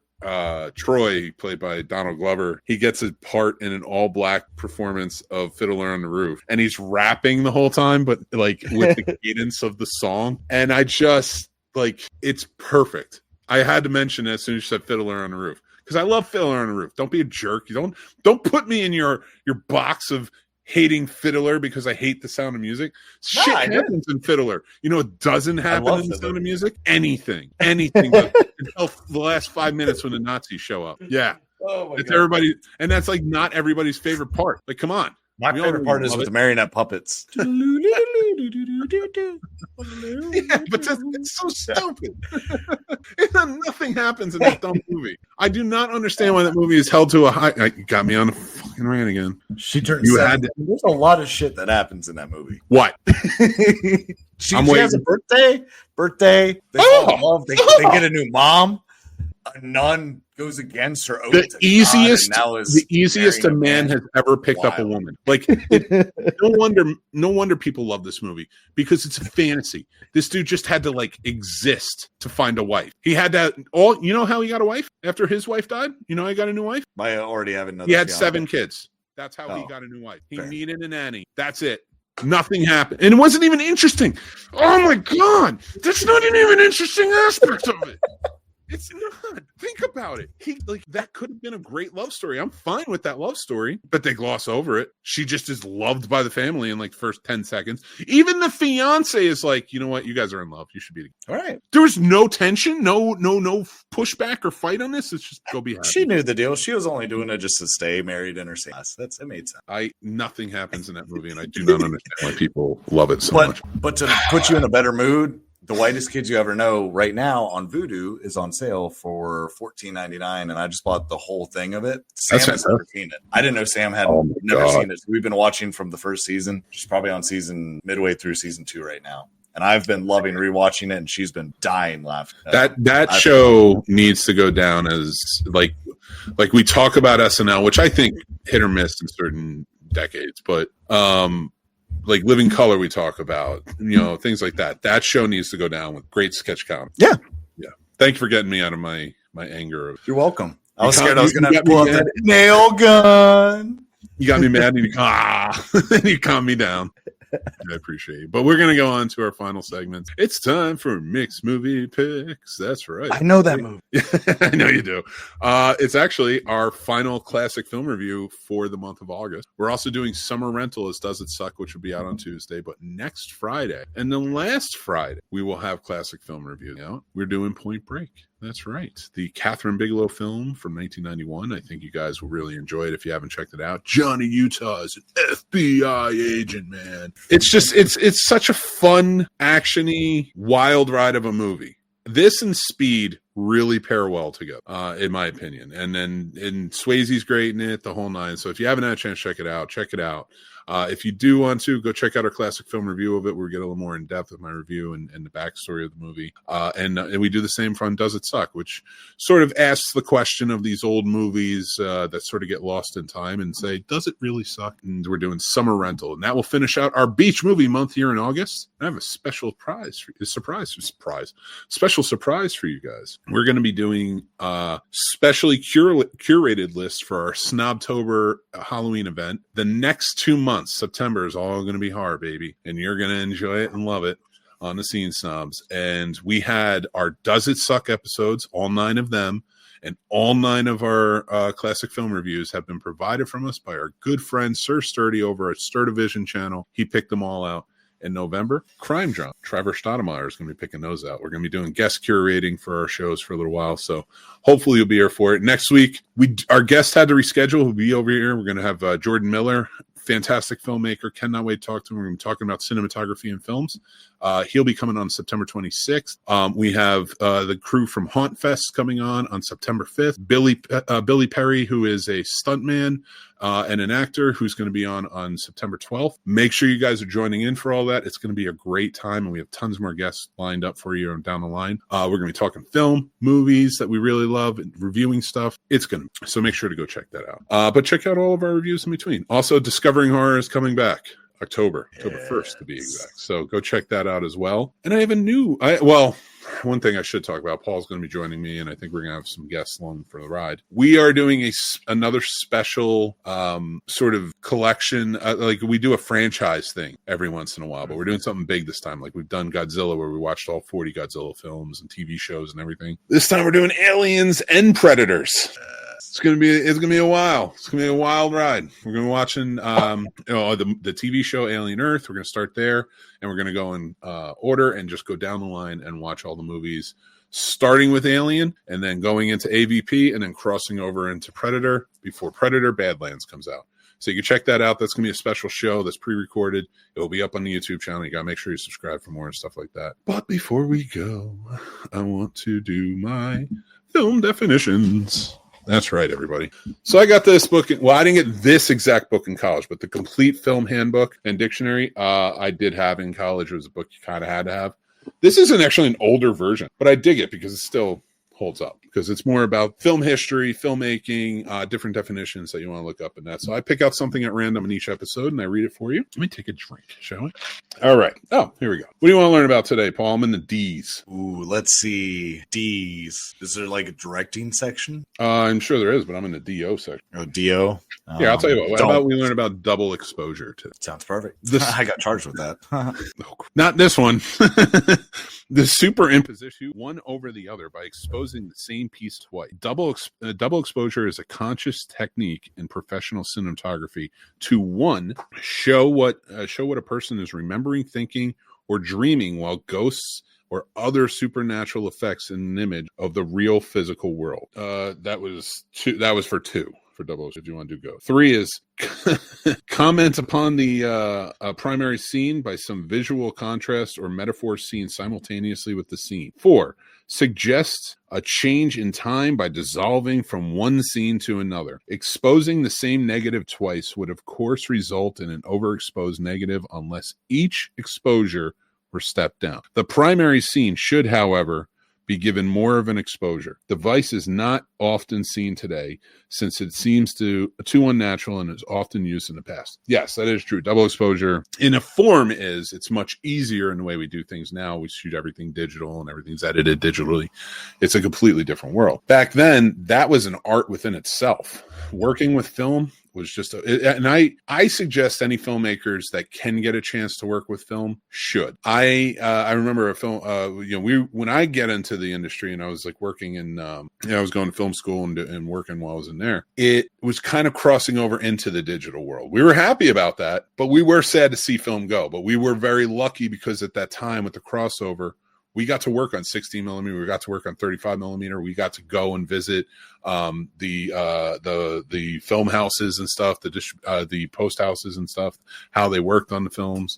Troy, played by Donald Glover, he gets a part in an all-black performance of Fiddler on the Roof, and he's rapping the whole time, but like with the cadence of the song, and I just it's perfect. I had to mention it as soon as you said Fiddler on the Roof, because I love Fiddler on the Roof. Don't be a jerk. You don't put me in your box of hating Fiddler because I hate the Sound of Music. Shit happens in Fiddler. It doesn't happen in the Sound of Music. Anything until the last 5 minutes when the Nazis show up. Yeah. It's God. Everybody, and that's like not everybody's favorite part. Like, come on. My favorite part is with the marionette puppets. Yeah, but it's so stupid. Nothing happens in that dumb movie. I do not understand why that movie is held to a high. You got me on the fucking rant again. She turns. There's a lot of shit that happens in that movie. What? she has a birthday. They fall in love. They get a new mom. A nun goes against her oath. The easiest a man has ever picked up a woman. Like, no wonder people love this movie, because it's a fantasy. This dude just had to exist to find a wife. He had that all. You know how he got a wife after his wife died? You know, he got a new wife. I already have another. He had 7 kids. That's how he got a new wife. He needed a nanny. That's it. Nothing happened, and it wasn't even interesting. Oh my God, that's not an even interesting aspect of it. It's not. Think about it. That could have been a great love story. I'm fine with that love story, but they gloss over it. She just is loved by the family in first 10 seconds. Even the fiance is like, you know what? You guys are in love. You should be together. All right. There was no tension, no pushback or fight on this. It's just go be happy. She knew the deal. She was only doing it just to stay married in her house. It made sense. Nothing happens in that movie, and I do not understand why people love it so much. But to put you in a better mood, The Whitest Kids You Ever Know right now on Vudu is on sale for $14.99, and I just bought the whole thing of it. Sam has never seen it. I didn't know Sam had never seen it. We've been watching from the first season. She's probably on midway through season 2 right now. And I've been loving rewatching it, and she's been dying laughing. That show needs to go down as like we talk about SNL, which I think hit or miss in certain decades, but Living Color we talk about, things like that. That show needs to go down with great sketch comedy. Yeah. Thank you for getting me out of my anger. You're welcome. I was scared I was going to have to pull up that nail gun. You got me mad, and you calmed me down. I appreciate you. But we're going to go on to our final segment. It's time for Mick's Movie Picks. That's right. I know that movie. I know you do. It's actually our final classic film review for the month of August. We're also doing Summer Rental as Does It Suck, which will be out on Tuesday. But next Friday, and then last Friday, we will have classic film review out. We're doing Point Break. That's right. The Catherine Bigelow film from 1991. I think you guys will really enjoy it if you haven't checked it out. Johnny Utah is an FBI agent, man. It's such a fun, action-y, wild ride of a movie. This and Speed really pair well together, in my opinion. And Swayze's great in it, the whole nine. So if you haven't had a chance to check it out, check it out. If you do want to, go check out our classic film review of it, where we get a little more in depth with my review and the backstory of the movie. And we do the same from Does It Suck, which sort of asks the question of these old movies that sort of get lost in time and say, does it really suck? And we're doing Summer Rental, and that will finish out our beach movie month here in August. I have a special special surprise for you guys. We're going to be doing a specially curated list for our Snobtober Halloween event. The next 2 months, September, is all going to be horror, baby, and you're going to enjoy it and love it on the Scene Snobs. And we had our Does It Suck episodes, all 9 of them, and all 9 of our classic film reviews have been provided from us by our good friend Sir Sturdy over at Sturdivision channel. He picked them all out. In November, Crime Drama. Trevor Stoudemire is going to be picking those out. We're going to be doing guest curating for our shows for a little while, so hopefully you'll be here for it. Next week, our guest had to reschedule. We'll be over here. We're going to have Jordan Miller, fantastic filmmaker. Cannot wait to talk to him. We're going to be talking about cinematography and films. He'll be coming on September 26th. We have the crew from Haunt Fest coming on September 5th. Billy Perry, who is a stuntman and an actor, who's going to be on September 12th. Make sure you guys are joining in for all that. It's going to be a great time, and we have tons more guests lined up for you down the line. We're going to be talking film, movies that we really love, and reviewing stuff. So make sure to go check that out. But check out all of our reviews in between. Also, Discovering Horror is coming back. October 1st to be exact. So go check that out as well. And I have one thing I should talk about, Paul's going to be joining me, and I think we're going to have some guests along for the ride. We are doing another special sort of collection. Like we do a franchise thing every once in a while, but we're doing something big this time. Like we've done Godzilla, where we watched all 40 Godzilla films and TV shows and everything. This time we're doing Aliens and Predators. It's gonna be a while. It's gonna be a wild ride. We're gonna be watching the TV show Alien Earth. We're gonna start there, and we're gonna go in order and just go down the line and watch all the movies, starting with Alien and then going into AVP and then crossing over into Predator before Predator Badlands comes out. So you can check that out. That's gonna be a special show that's pre-recorded. It will be up on the YouTube channel. You gotta make sure you subscribe for more and stuff like that. But before we go, I want to do my film definitions. That's right, everybody. So I got this book. Well, I didn't get this exact book in college, but the complete film handbook and dictionary I did have in college. It was a book you kind of had to have. This isn't actually an older version, but I dig it because it still holds up, because it's more about film history, filmmaking, different definitions that you want to look up in that. So I pick out something at random in each episode and I read it for you. Let me take a drink, shall we? All right. Oh, here we go. What do you want to learn about today, Paul? I'm in the D's. Ooh, let's see. D's. Is there like a directing section? I'm sure there is, but I'm in the DO section. Oh, DO? Yeah, I'll tell you what. How about we learn about double exposure today? Sounds perfect. I got charged with that. Not this one. The superimposition one over the other by exposing the same piece twice. Double exposure is a conscious technique in professional cinematography to one, show what a person is remembering, thinking, or dreaming while ghosts or other supernatural effects in an image of the real physical world. That was for 2. For double, if you want to do go. 3 is comment upon the primary scene by some visual contrast or metaphor seen simultaneously with the scene. 4, suggest a change in time by dissolving from one scene to another. Exposing the same negative twice would of course result in an overexposed negative unless each exposure were stepped down. The primary scene should, however, be given more of an exposure. The device is not often seen today since it seems too unnatural and is often used in the past. Yes, that is true. Double exposure in a form it's much easier in the way we do things now. We shoot everything digital and everything's edited digitally. It's a completely different world. Back then, that was an art within itself. Working with film was just and I suggest any filmmakers that can get a chance to work with film should. I remember a film when I get into the industry and I was like working in I was going to film school and working while I was in there, it was kind of crossing over into the digital world. We were happy about that, but we were sad to see film go. But we were very lucky because at that time with the crossover, we got to work on 16 millimeter. We got to work on 35 millimeter. We got to go and visit the film houses and stuff, the post houses and stuff, how they worked on the films.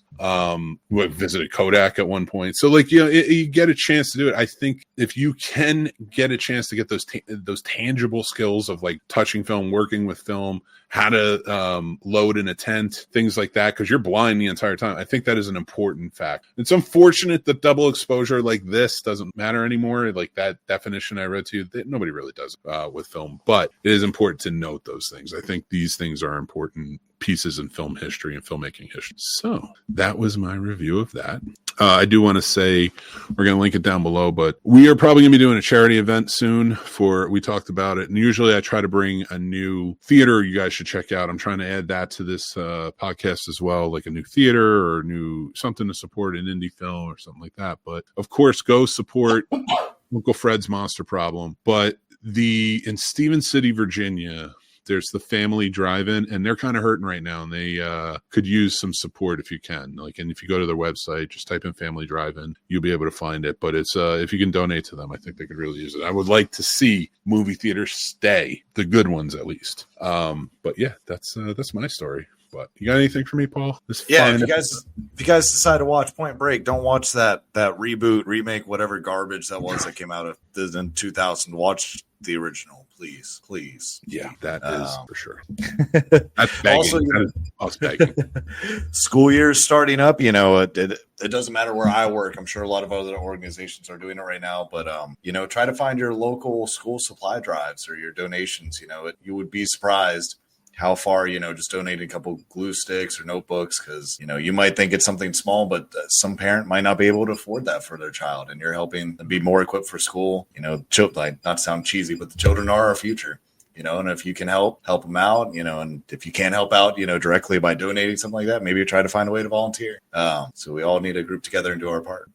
We visited Kodak at one point. So you get a chance to do it. I think if you can get a chance to get those tangible skills of like touching film, working with film, how to load in a tent, things like that, because you're blind the entire time. I think that is an important fact. It's unfortunate that double exposure like this doesn't matter anymore. Like that definition I read to you, nobody really does with film, but it is important to note those things. I think these things are important pieces in film history and filmmaking history. So that was my review of that. I do want to say, we're going to link it down below, but we are probably going to be doing a charity event soon we talked about it. And usually I try to bring a new theater you guys should check out. I'm trying to add that to this podcast as well, like a new theater or new something to support an indie film or something like that. But of course, go support Uncle Fred's Monster Problem. But in Stevens City, Virginia, there's the Family Drive-In, and they're kind of hurting right now, and they could use some support if you can. And if you go to their website, just type in Family Drive-In, you'll be able to find it. But it's if you can donate to them, I think they could really use it. I would like to see movie theaters stay, the good ones at least. But yeah, that's my story. But you got anything for me, Paul? If you guys decide to watch Point Break, don't watch that reboot, remake, whatever garbage that was that came out in 2000. Watch the original, please. Yeah, that is for sure. That's begging. Also, us begging. School year's starting up. It doesn't matter where I work. I'm sure a lot of other organizations are doing it right now. But try to find your local school supply drives or your donations. You would be surprised how far, just donating a couple glue sticks or notebooks, because, you might think it's something small, but some parent might not be able to afford that for their child. And you're helping them be more equipped for school. Not to sound cheesy, but the children are our future. And if you can help them out, and if you can't help out, directly by donating something like that, maybe try to find a way to volunteer. So we all need to group together and do our part.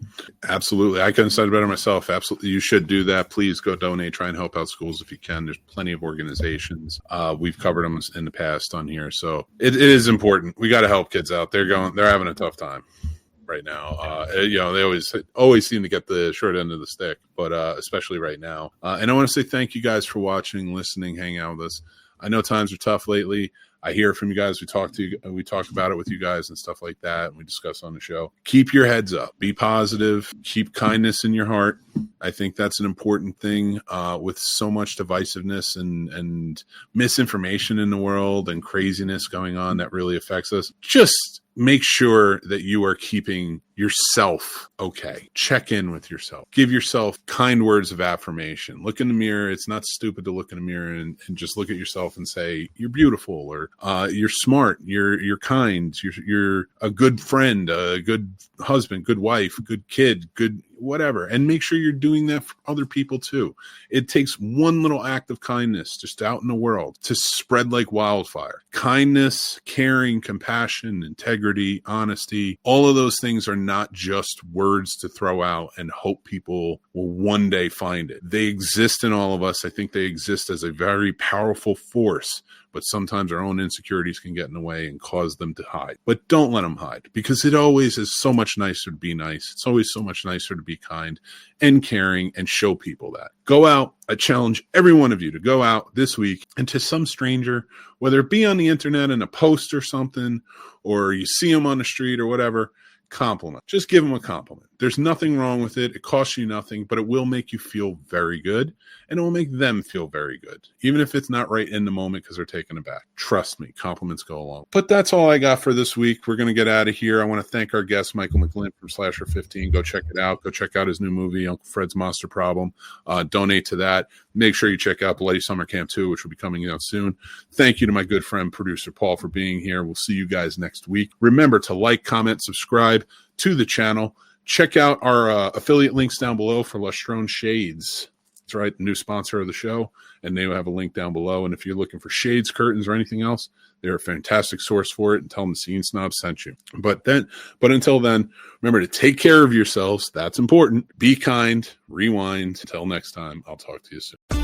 Absolutely. I couldn't have said it better myself. Absolutely. You should do that. Please go donate, try and help out schools if you can. There's plenty of organizations. We've covered them in the past on here. So it is important. We got to help kids out. They're having a tough time right now. They always seem to get the short end of the stick, but especially right now. And I want to say thank you guys for watching, listening, hanging out with us. I know times are tough lately. I hear from you guys. We talk about it with you guys and stuff like that. And we discuss on the show. Keep your heads up. Be positive. Keep kindness in your heart. I think that's an important thing with so much divisiveness and misinformation in the world and craziness going on that really affects us. Just make sure that you are keeping yourself okay. Check in with yourself. Give yourself kind words of affirmation. Look in the mirror. It's not stupid to look in the mirror and just look at yourself and say, you're beautiful, or you're smart, you're kind, you're a good friend, a good husband, good wife, good kid, good whatever. And make sure you're doing that for other people too. It takes one little act of kindness just out in the world to spread like wildfire. Kindness, caring, compassion, integrity, honesty, all of those things are not just words to throw out and hope people will one day find it. They exist in all of us. I think they exist as a very powerful force, but sometimes our own insecurities can get in the way and cause them to hide. But don't let them hide, because it always is so much nicer to be nice. It's always so much nicer to be kind and caring and show people that. Go out. I challenge every one of you to go out this week and to some stranger, whether it be on the internet in a post or something, or you see them on the street or whatever, compliment. Just give them a compliment. There's nothing wrong with it. It costs you nothing, but it will make you feel very good, and it will make them feel very good, even if it's not right in the moment because they're taken aback. Trust me, compliments go along. But that's all I got for this week. We're going to get out of here. I want to thank our guest, Michael McGlynn from Slasher 15. Go check it out. Go check out his new movie, Uncle Fred's Monster Problem. Donate to that. Make sure you check out Bloody Summer Camp 2, which will be coming out soon. Thank you to my good friend, producer Paul, for being here. We'll see you guys next week. Remember to like, comment, subscribe to the channel. Check out our affiliate links down below for Lustrone Shades. That's right, the new sponsor of the show, and they will have a link down below. And if you're looking for shades, curtains, or anything else, they're a fantastic source for it. And tell them the Scene Snobs sent you. But until then, remember to take care of yourselves. That's important. Be kind. Rewind. Until next time, I'll talk to you soon.